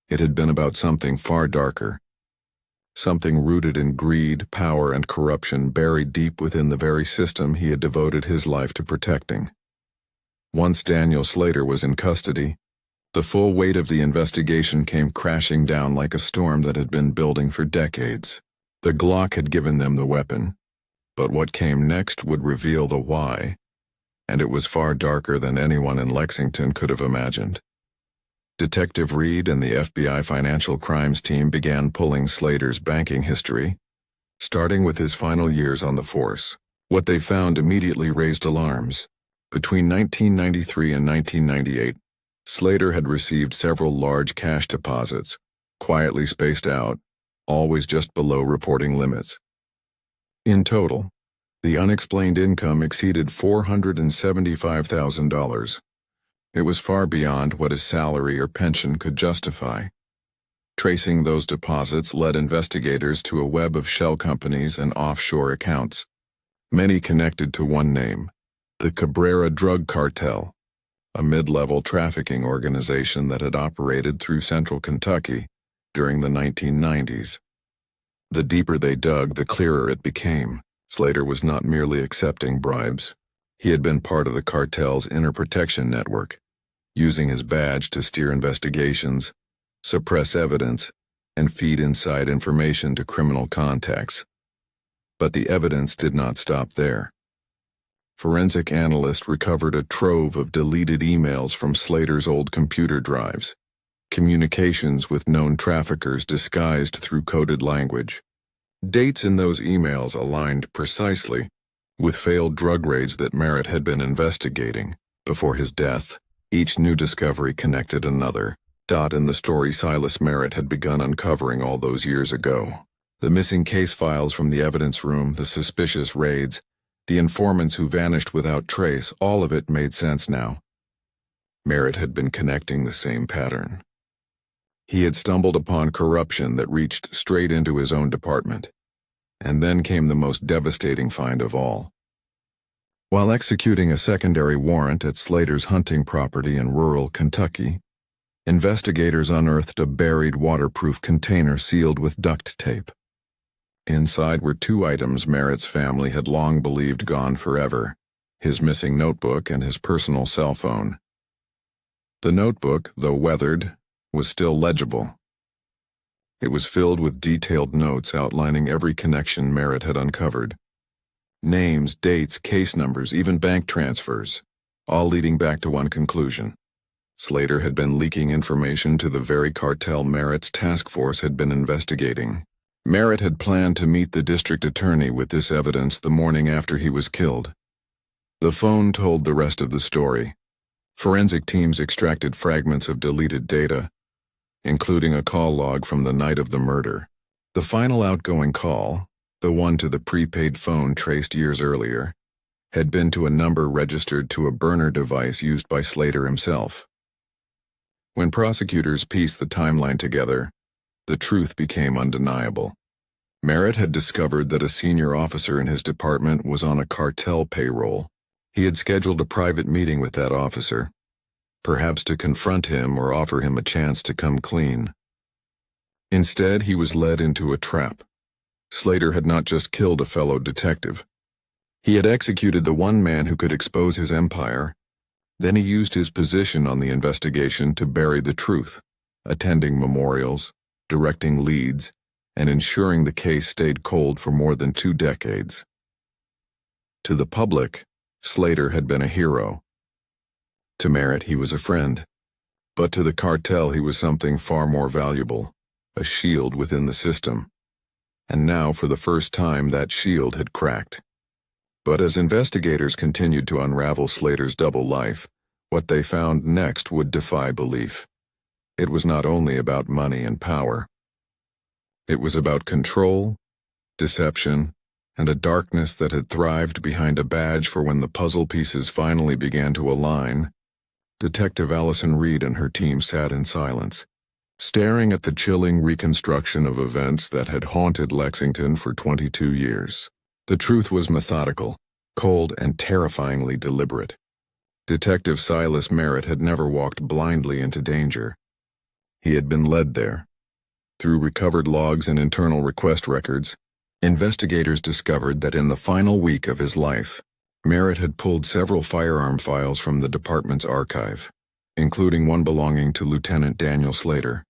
[SPEAKER 1] It had been about something far darker. Something rooted in greed, power, and corruption buried deep within the very system he had devoted his life to protecting. Once Daniel Slater was in custody, the full weight of the investigation came crashing down like a storm that had been building for decades. The Glock had given them the weapon, but what came next would reveal the why, and it was far darker than anyone in Lexington could have imagined. Detective Reed and the FBI Financial Crimes team began pulling Slater's banking history, starting with his final years on the force. What they found immediately raised alarms. Between 1993 and 1998, Slater had received several large cash deposits, quietly spaced out, always just below reporting limits. In total, the unexplained income exceeded $475,000. It was far beyond what his salary or pension could justify. Tracing those deposits led investigators to a web of shell companies and offshore accounts, many connected to one name, the Cabrera Drug Cartel, a mid-level trafficking organization that had operated through central Kentucky during the 1990s. The deeper they dug, the clearer it became. Slater was not merely accepting bribes. He had been part of the cartel's inner protection network, using his badge to steer investigations, suppress evidence, and feed inside information to criminal contacts. But the evidence did not stop there. Forensic analysts recovered a trove of deleted emails from Slater's old computer drives, communications with known traffickers disguised through coded language. Dates in those emails aligned precisely with failed drug raids that Merritt had been investigating. Before his death, each new discovery connected another dot in the story Silas Merritt had begun uncovering all those years ago. The missing case files from the evidence room, the suspicious raids, the informants who vanished without trace, all of it made sense now. Merritt had been connecting the same pattern. He had stumbled upon corruption that reached straight into his own department. And then came the most devastating find of all. While executing a secondary warrant at Slater's hunting property in rural Kentucky, investigators unearthed a buried waterproof container sealed with duct tape. Inside were two items Merritt's family had long believed gone forever: his missing notebook and his personal cell phone. The notebook, though weathered, was still legible. It was filled with detailed notes outlining every connection Merritt had uncovered. Names, dates, case numbers, even bank transfers, all leading back to one conclusion. Slater had been leaking information to the very cartel Merritt's task force had been investigating. Merritt had planned to meet the district attorney with this evidence the morning after he was killed. The phone told the rest of the story. Forensic teams extracted fragments of deleted data, including a call log from the night of the murder. The final outgoing call, the one to the prepaid phone traced years earlier, had been to a number registered to a burner device used by Slater himself. When prosecutors pieced the timeline together, the truth became undeniable. Merritt had discovered that a senior officer in his department was on a cartel payroll. He had scheduled a private meeting with that officer, perhaps to confront him or offer him a chance to come clean. Instead, he was led into a trap. Slater had not just killed a fellow detective. He had executed the one man who could expose his empire. Then he used his position on the investigation to bury the truth, attending memorials, directing leads, and ensuring the case stayed cold for more than 2 decades. To the public, Slater had been a hero. To Merritt, he was a friend. But to the cartel, he was something far more valuable, a shield within the system. And now, for the first time, that shield had cracked. But as investigators continued to unravel Slater's double life, what they found next would defy belief. It was not only about money and power. It was about control, deception, and a darkness that had thrived behind a badge for when the puzzle pieces finally began to align. Detective Allison Reed and her team sat in silence, staring at the chilling reconstruction of events that had haunted Lexington for 22 years. The truth was methodical, cold, and terrifyingly deliberate. Detective Silas Merritt had never walked blindly into danger. He had been led there. Through recovered logs and internal request records, investigators discovered that in the final week of his life, Merritt had pulled several firearm files from the department's archive, including one belonging to Lieutenant Daniel Slater.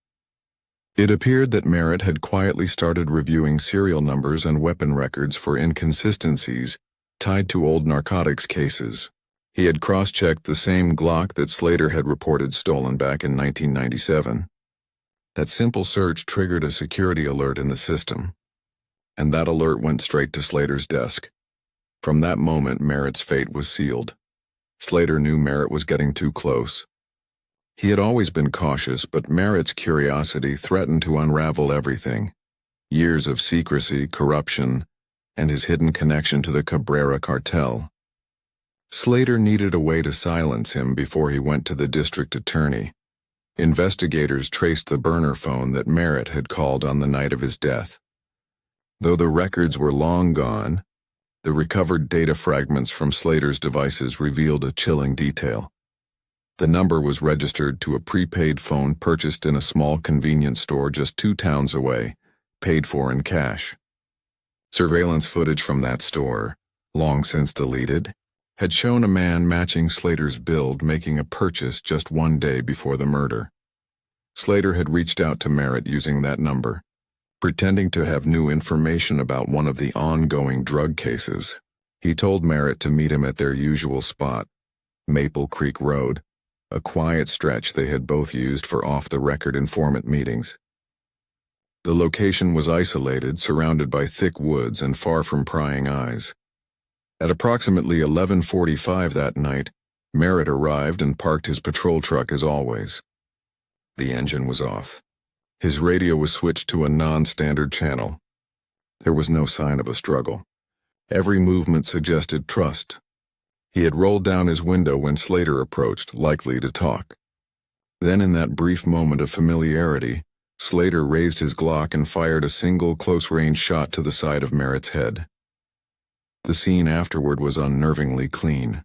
[SPEAKER 1] It appeared that Merritt had quietly started reviewing serial numbers and weapon records for inconsistencies tied to old narcotics cases. He had cross-checked the same Glock that Slater had reported stolen back in 1997. That simple search triggered a security alert in the system, and that alert went straight to Slater's desk. From that moment, Merritt's fate was sealed. Slater knew Merritt was getting too close. He had always been cautious, but Merritt's curiosity threatened to unravel everything. Years of secrecy, corruption, and his hidden connection to the Cabrera cartel. Slater needed a way to silence him before he went to the district attorney. Investigators traced the burner phone that Merritt had called on the night of his death. Though the records were long gone, the recovered data fragments from Slater's devices revealed a chilling detail. The number was registered to a prepaid phone purchased in a small convenience store just 2 towns away, paid for in cash. Surveillance footage from that store, long since deleted, had shown a man matching Slater's build making a purchase just 1 day before the murder. Slater had reached out to Merritt using that number, pretending to have new information about one of the ongoing drug cases. He told Merritt to meet him at their usual spot, Maple Creek Road, a quiet stretch they had both used for off-the-record informant meetings. The location was isolated, surrounded by thick woods and far from prying eyes. At approximately 11:45 that night, Merritt arrived and parked his patrol truck as always. The engine was off. His radio was switched to a non-standard channel. There was no sign of a struggle. Every movement suggested trust. He had rolled down his window when Slater approached, likely to talk. Then in that brief moment of familiarity, Slater raised his Glock and fired a single close-range shot to the side of Merritt's head. The scene afterward was unnervingly clean.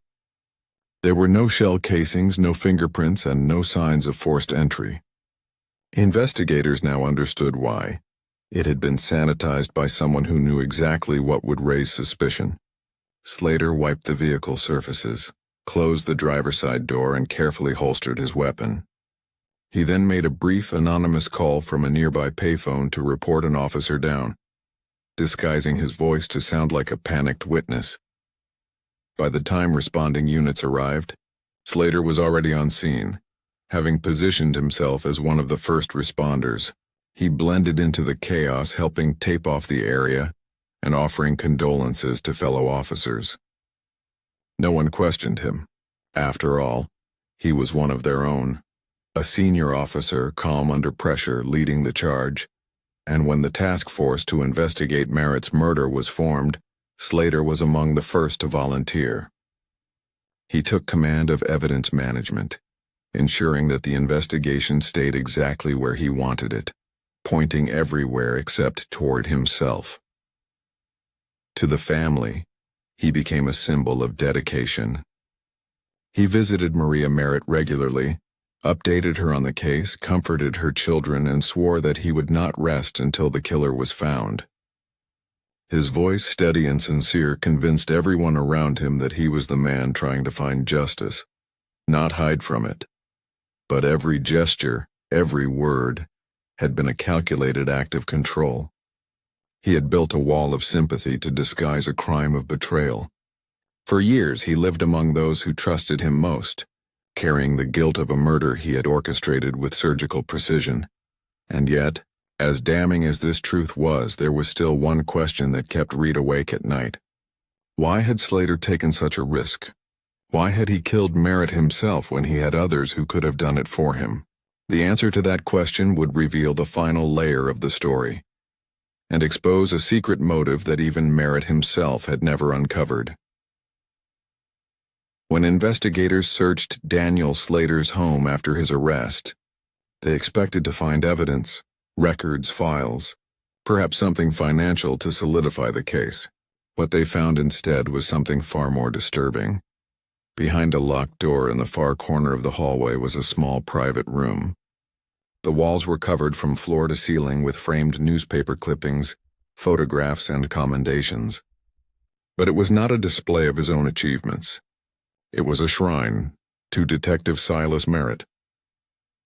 [SPEAKER 1] There were no shell casings, no fingerprints, and no signs of forced entry. Investigators now understood why. It had been sanitized by someone who knew exactly what would raise suspicion. Slater wiped the vehicle surfaces, closed the driver's side door, and carefully holstered his weapon. He then made a brief, anonymous call from a nearby payphone to report an officer down, disguising his voice to sound like a panicked witness. By the time responding units arrived, Slater was already on scene. Having positioned himself as one of the first responders, he blended into the chaos, helping tape off the area and offering condolences to fellow officers. No one questioned him. After all, he was one of their own, a senior officer calm under pressure leading the charge, and when the task force to investigate Merritt's murder was formed, Slater was among the first to volunteer. He took command of evidence management, ensuring that the investigation stayed exactly where he wanted it, pointing everywhere except toward himself. To the family, he became a symbol of dedication. He visited Maria Merritt regularly, updated her on the case, comforted her children, and swore that he would not rest until the killer was found. His voice, steady and sincere, convinced everyone around him that he was the man trying to find justice, not hide from it. But every gesture, every word, had been a calculated act of control. He had built a wall of sympathy to disguise a crime of betrayal. For years he lived among those who trusted him most, carrying the guilt of a murder he had orchestrated with surgical precision. And yet, as damning as this truth was, there was still one question that kept Reed awake at night. Why had Slater taken such a risk? Why had he killed Merritt himself when he had others who could have done it for him? The answer to that question would reveal the final layer of the story, and expose a secret motive that even Merritt himself had never uncovered. When investigators searched Daniel Slater's home after his arrest, they expected to find evidence, records, files, perhaps something financial to solidify the case. What they found instead was something far more disturbing. Behind a locked door in the far corner of the hallway was a small private room. The walls were covered from floor to ceiling with framed newspaper clippings, photographs, and commendations. But it was not a display of his own achievements. It was a shrine to Detective Silas Merritt.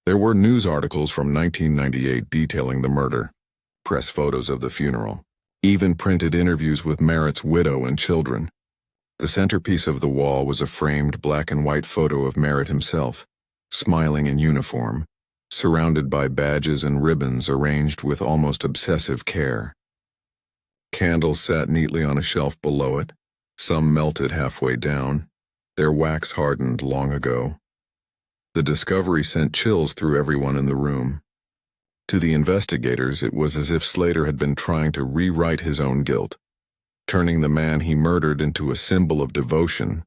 [SPEAKER 1] There were news articles from 1998 detailing the murder, press photos of the funeral, even printed interviews with Merritt's widow and children. The centerpiece of the wall was a framed black and white photo of Merritt himself, smiling in uniform, surrounded by badges and ribbons arranged with almost obsessive care. Candles sat neatly on a shelf below it, some melted halfway down, their wax hardened long ago. The discovery sent chills through everyone in the room. To the investigators, it was as if Slater had been trying to rewrite his own guilt, turning the man he murdered into a symbol of devotion.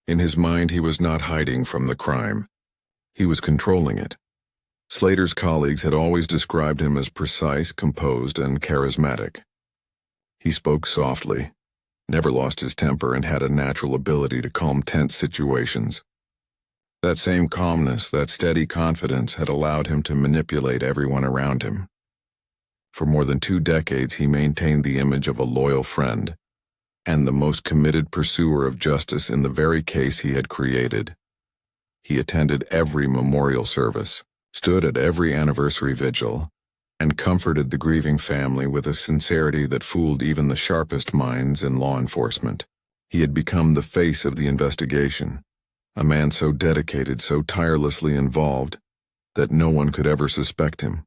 [SPEAKER 1] In his mind, he was not hiding from the crime. He was controlling it. Slater's colleagues had always described him as precise, composed, and charismatic. He spoke softly, never lost his temper, and had a natural ability to calm tense situations. That same calmness, that steady confidence had allowed him to manipulate everyone around him. For more than 2 decades, he maintained the image of a loyal friend and the most committed pursuer of justice in the very case he had created. He attended every memorial service, stood at every anniversary vigil, and comforted the grieving family with a sincerity that fooled even the sharpest minds in law enforcement. He had become the face of the investigation, a man so dedicated, so tirelessly involved, that no one could ever suspect him.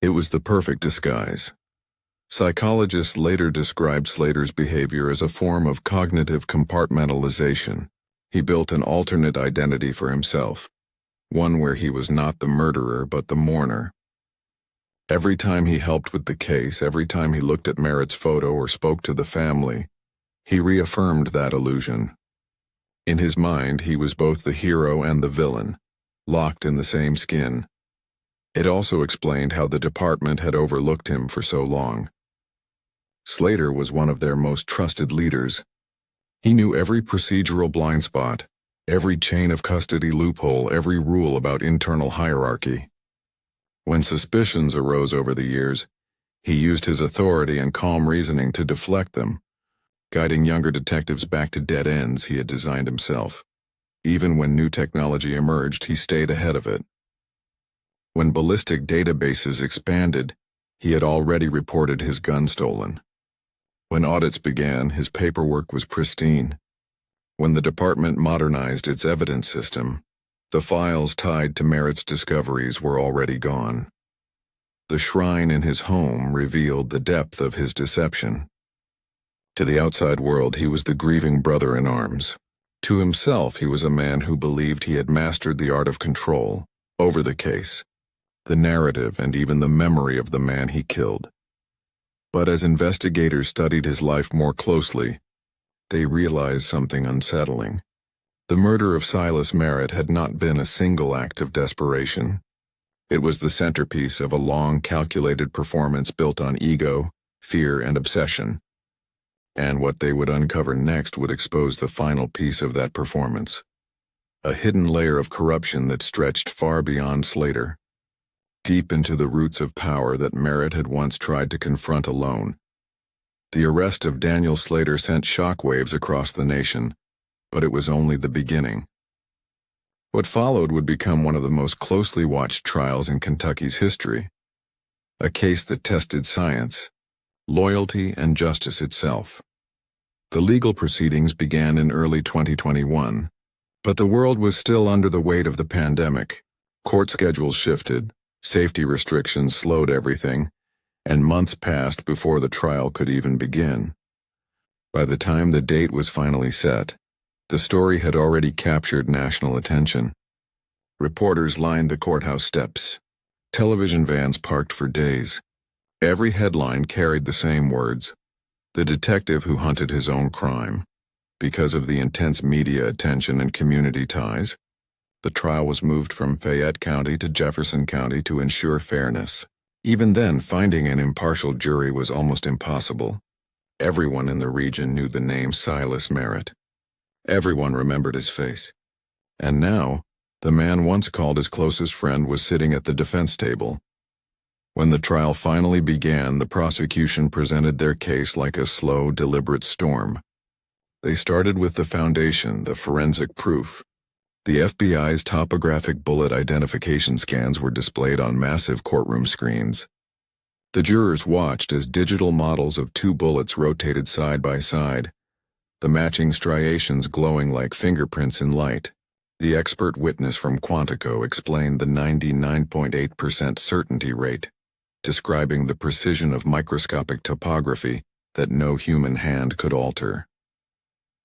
[SPEAKER 1] It was the perfect disguise. Psychologists later described Slater's behavior as a form of cognitive compartmentalization. He built an alternate identity for himself, one where he was not the murderer but the mourner. Every time he helped with the case, every time he looked at Merritt's photo or spoke to the family, he reaffirmed that illusion. In his mind, he was both the hero and the villain, locked in the same skin. It also explained how the department had overlooked him for so long. Slater was one of their most trusted leaders. He knew every procedural blind spot, every chain of custody loophole, every rule about internal hierarchy. When suspicions arose over the years, he used his authority and calm reasoning to deflect them, guiding younger detectives back to dead ends he had designed himself. Even when new technology emerged, he stayed ahead of it. When ballistic databases expanded, he had already reported his gun stolen. When audits began, his paperwork was pristine. When the department modernized its evidence system, the files tied to Merritt's discoveries were already gone. The shrine in his home revealed the depth of his deception. To the outside world, he was the grieving brother in arms. To himself, he was a man who believed he had mastered the art of control over the case, the narrative, and even the memory of the man he killed. But as investigators studied his life more closely, they realized something unsettling. The murder of Silas Merritt had not been a single act of desperation. It was the centerpiece of a long, calculated performance built on ego, fear, and obsession. And what they would uncover next would expose the final piece of that performance. A hidden layer of corruption that stretched far beyond Slater, deep into the roots of power that Merritt had once tried to confront alone. The arrest of Daniel Slater sent shockwaves across the nation, but it was only the beginning. What followed would become one of the most closely watched trials in Kentucky's history, a case that tested science, loyalty, and justice itself. The legal proceedings began in early 2021, but the world was still under the weight of the pandemic. Court schedules shifted, safety restrictions slowed everything, and months passed before the trial could even begin. By the time the date was finally set, the story had already captured national attention. Reporters lined the courthouse steps. Television vans parked for days. Every headline carried the same words: the detective who hunted his own crime. Because of the intense media attention and community ties, the trial was moved from Fayette County to Jefferson County to ensure fairness. Even then, finding an impartial jury was almost impossible. Everyone in the region knew the name Silas Merritt. Everyone remembered his face. And now, the man once called his closest friend was sitting at the defense table. When the trial finally began, the prosecution presented their case like a slow, deliberate storm. They started with the foundation, the forensic proof. The FBI's topographic bullet identification scans were displayed on massive courtroom screens. The jurors watched as digital models of two bullets rotated side by side, the matching striations glowing like fingerprints in light. The expert witness from Quantico explained the 99.8% certainty rate, describing the precision of microscopic topography that no human hand could alter.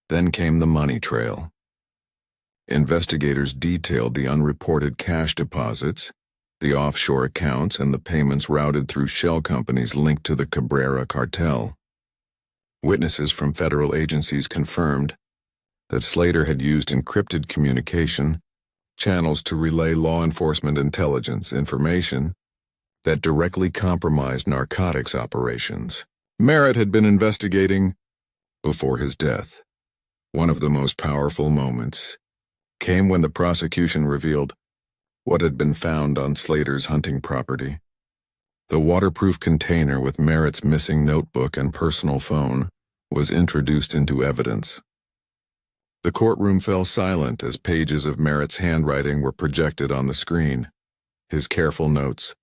[SPEAKER 1] Then came the money trail. Investigators detailed the unreported cash deposits, the offshore accounts, and the payments routed through shell companies linked to the Cabrera cartel. Witnesses from federal agencies confirmed that Slater had used encrypted communication channels to relay law enforcement intelligence information that directly compromised narcotics operations. Merritt had been investigating before his death. One of the most powerful moments came when the prosecution revealed what had been found on Slater's hunting property. The waterproof container with Merritt's missing notebook and personal phone was introduced into evidence. The courtroom fell silent as pages of Merritt's handwriting were projected on the screen. His careful notes,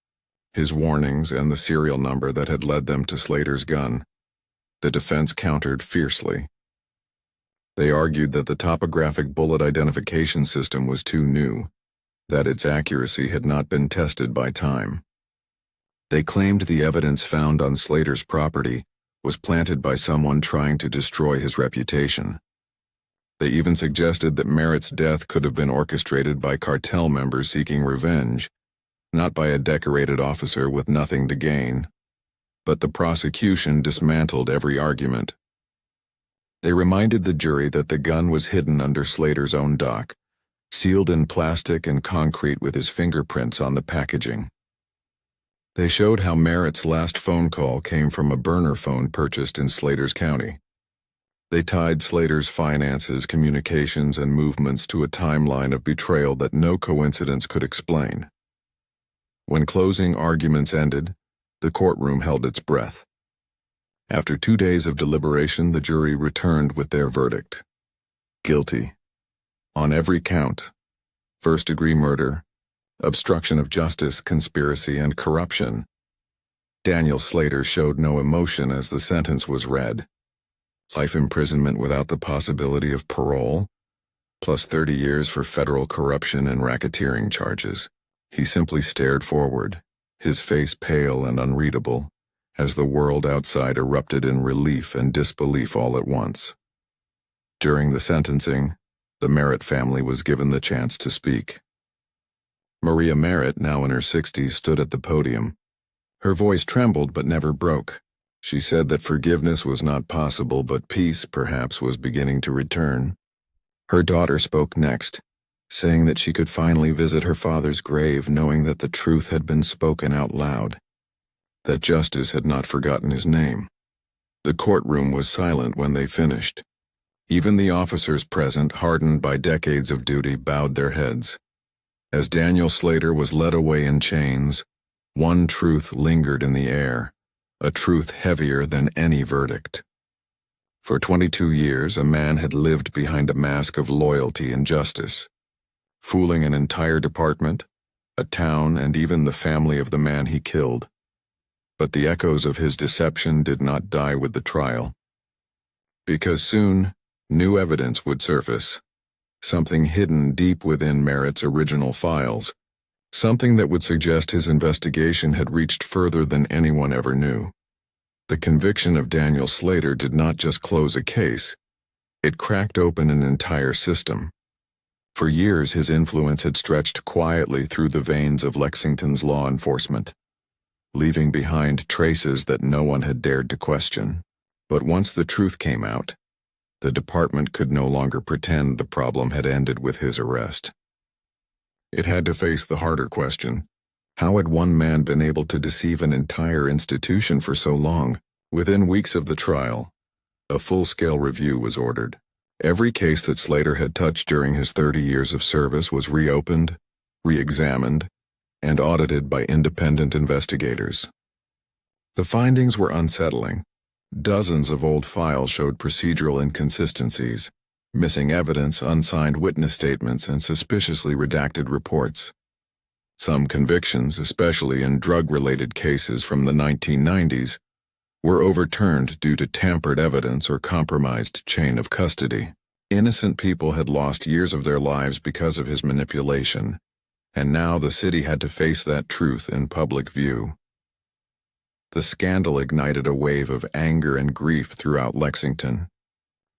[SPEAKER 1] his warnings, and the serial number that had led them to Slater's gun. The defense countered fiercely. They argued that the topographic bullet identification system was too new, that its accuracy had not been tested by time. They claimed the evidence found on Slater's property was planted by someone trying to destroy his reputation. They even suggested that Merritt's death could have been orchestrated by cartel members seeking revenge, not by a decorated officer with nothing to gain. But the prosecution dismantled every argument. They reminded the jury that the gun was hidden under Slater's own dock, sealed in plastic and concrete with his fingerprints on the packaging. They showed how Merritt's last phone call came from a burner phone purchased in Slater's county. They tied Slater's finances, communications, and movements to a timeline of betrayal that no coincidence could explain. When closing arguments ended, the courtroom held its breath. After 2 days of deliberation, the jury returned with their verdict. Guilty. On every count: first-degree murder, obstruction of justice, conspiracy, and corruption. Daniel Slater showed no emotion as the sentence was read. Life imprisonment without the possibility of parole, plus 30 years for federal corruption and racketeering charges. He simply stared forward, his face pale and unreadable, as the world outside erupted in relief and disbelief all at once. During the sentencing, the Merritt family was given the chance to speak. Maria Merritt, now in her 60s, stood at the podium. Her voice trembled but never broke. She said that forgiveness was not possible, but peace, perhaps, was beginning to return. Her daughter spoke next, saying that she could finally visit her father's grave knowing that the truth had been spoken out loud, that justice had not forgotten his name. The courtroom was silent when they finished. Even the officers present, hardened by decades of duty, bowed their heads. As Daniel Slater was led away in chains, one truth lingered in the air, a truth heavier than any verdict. For 22 years, a man had lived behind a mask of loyalty and justice, fooling an entire department, a town, and even the family of the man he killed. But the echoes of his deception did not die with the trial. Because soon, new evidence would surface, something hidden deep within Merritt's original files, something that would suggest his investigation had reached further than anyone ever knew. The conviction of Daniel Slater did not just close a case, it cracked open an entire system. For years, his influence had stretched quietly through the veins of Lexington's law enforcement, leaving behind traces that no one had dared to question. But once the truth came out, the department could no longer pretend the problem had ended with his arrest. It had to face the harder question. How had one man been able to deceive an entire institution for so long? Within weeks of the trial, a full-scale review was ordered. Every case that Slater had touched during his 30 years of service was reopened, re-examined, and audited by independent investigators. The findings were unsettling. Dozens of old files showed procedural inconsistencies, missing evidence, unsigned witness statements, and suspiciously redacted reports. Some convictions, especially in drug-related cases from the 1990s, were overturned due to tampered evidence or compromised chain of custody. Innocent people had lost years of their lives because of his manipulation, and now the city had to face that truth in public view. The scandal ignited a wave of anger and grief throughout Lexington.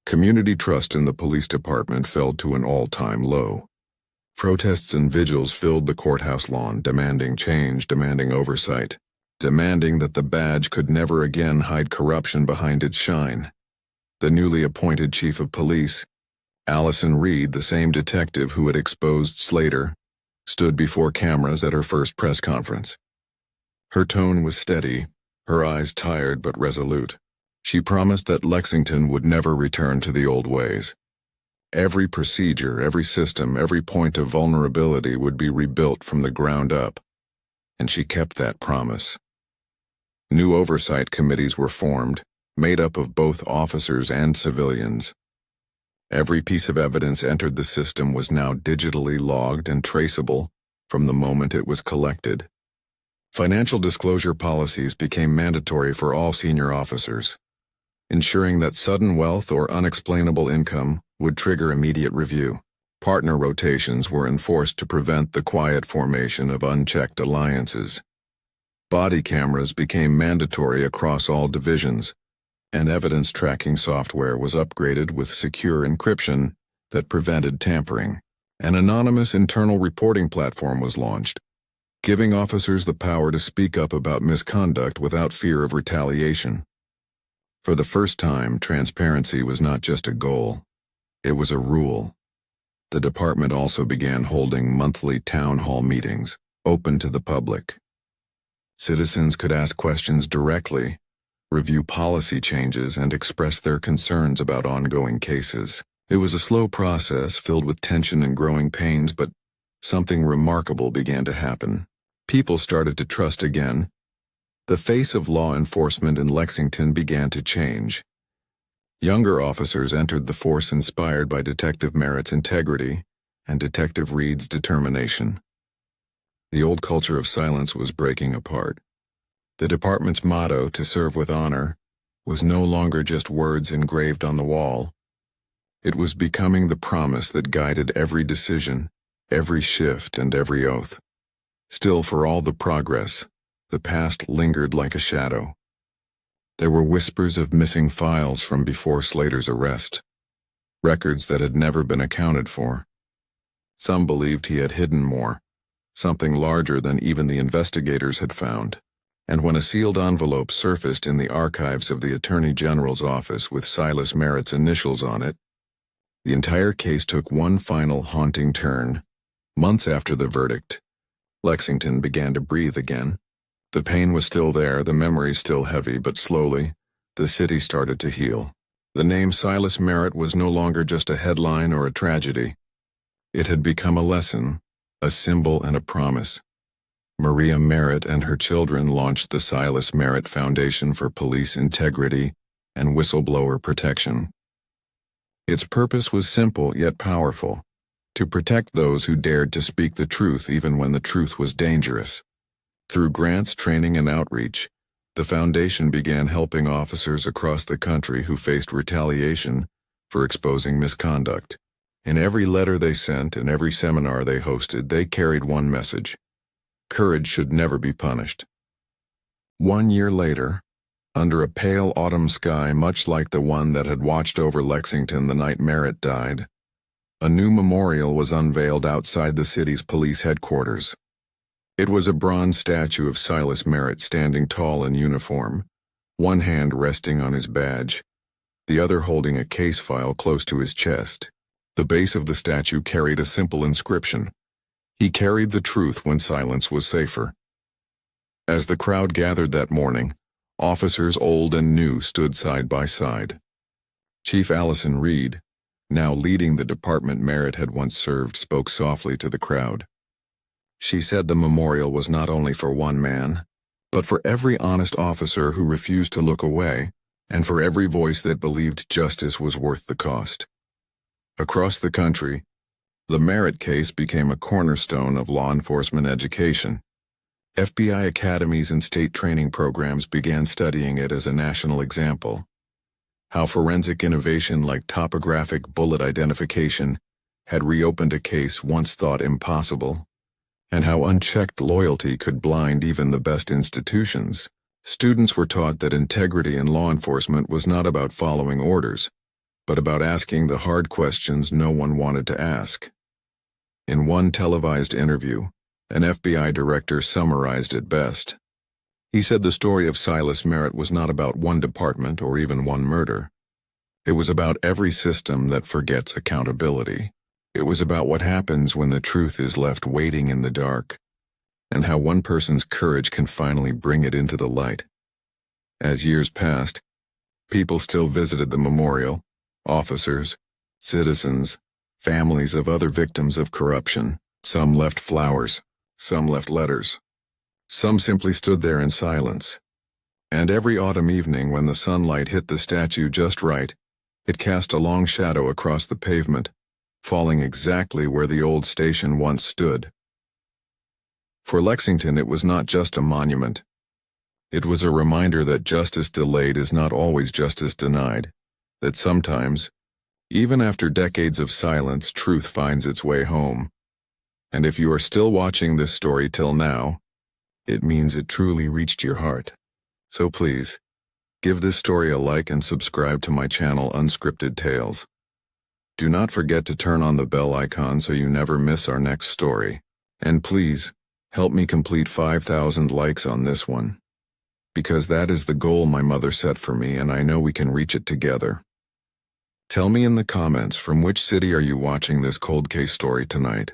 [SPEAKER 1] Community trust in the police department fell to an all-time low. Protests and vigils filled the courthouse lawn, demanding change, demanding oversight, demanding that the badge could never again hide corruption behind its shine. The newly appointed chief of police, Allison Reed, the same detective who had exposed Slater, stood before cameras at her first press conference. Her tone was steady, her eyes tired but resolute. She promised that Lexington would never return to the old ways. Every procedure, every system, every point of vulnerability would be rebuilt from the ground up, and she kept that promise. New oversight committees were formed, made up of both officers and civilians. Every piece of evidence entered the system was now digitally logged and traceable from the moment it was collected. Financial disclosure policies became mandatory for all senior officers, ensuring that sudden wealth or unexplainable income would trigger immediate review. Partner rotations were enforced to prevent the quiet formation of unchecked alliances. Body cameras became mandatory across all divisions, and evidence tracking software was upgraded with secure encryption that prevented tampering. An anonymous internal reporting platform was launched, giving officers the power to speak up about misconduct without fear of retaliation. For the first time, transparency was not just a goal, it was a rule. The department also began holding monthly town hall meetings, open to the public. Citizens could ask questions directly, review policy changes, and express their concerns about ongoing cases. It was a slow process filled with tension and growing pains, but something remarkable began to happen. People started to trust again. The face of law enforcement in Lexington began to change. Younger officers entered the force inspired by Detective Merritt's integrity and Detective Reed's determination. The old culture of silence was breaking apart. The department's motto, "To serve with honor," was no longer just words engraved on the wall. It was becoming the promise that guided every decision, every shift, and every oath. Still, for all the progress, the past lingered like a shadow. There were whispers of missing files from before Slater's arrest, records that had never been accounted for. Some believed he had hidden more, something larger than even the investigators had found. And when a sealed envelope surfaced in the archives of the Attorney General's office with Silas Merritt's initials on it, the entire case took one final haunting turn. Months after the verdict, Lexington began to breathe again. The pain was still there, the memories still heavy, but slowly, the city started to heal. The name Silas Merritt was no longer just a headline or a tragedy. It had become a lesson, a symbol and a promise. Maria Merritt and her children launched the Silas Merritt Foundation for Police Integrity and Whistleblower Protection. Its purpose was simple yet powerful: to protect those who dared to speak the truth even when the truth was dangerous. Through grants, training, and outreach, the foundation began helping officers across the country who faced retaliation for exposing misconduct. In every letter they sent and every seminar they hosted, they carried one message: courage should never be punished. 1 year later, under a pale autumn sky much like the one that had watched over Lexington the night Merritt died, a new memorial was unveiled outside the city's police headquarters. It was a bronze statue of Silas Merritt standing tall in uniform, one hand resting on his badge, the other holding a case file close to his chest. The base of the statue carried a simple inscription: "He carried the truth when silence was safer." As the crowd gathered that morning, officers old and new stood side by side. Chief Allison Reed, now leading the department Merritt had once served, spoke softly to the crowd. She said the memorial was not only for one man, but for every honest officer who refused to look away, and for every voice that believed justice was worth the cost. Across the country, the Merritt case became a cornerstone of law enforcement education. FBI academies and state training programs began studying it as a national example. How forensic innovation like topographic bullet identification had reopened a case once thought impossible, and how unchecked loyalty could blind even the best institutions. Students were taught that integrity in law enforcement was not about following orders, but about asking the hard questions no one wanted to ask. In one televised interview, an FBI director summarized it best. He said the story of Silas Merritt was not about one department or even one murder. It was about every system that forgets accountability. It was about what happens when the truth is left waiting in the dark, and how one person's courage can finally bring it into the light. As years passed, people still visited the memorial: officers, citizens, families of other victims of corruption. Some left flowers, some left letters. Some simply stood there in silence. And every autumn evening when the sunlight hit the statue just right, it cast a long shadow across the pavement, falling exactly where the old station once stood. For Lexington, it was not just a monument. It was a reminder that justice delayed is not always justice denied, that sometimes, even after decades of silence, truth finds its way home. And if you are still watching this story till now, it means it truly reached your heart. So please, give this story a like and subscribe to my channel Unscripted Tales. Do not forget to turn on the bell icon so you never miss our next story. And please, help me complete 5,000 likes on this one, because that is the goal my mother set for me, and I know we can reach it together. Tell me in the comments, from which city are you watching this cold case story tonight?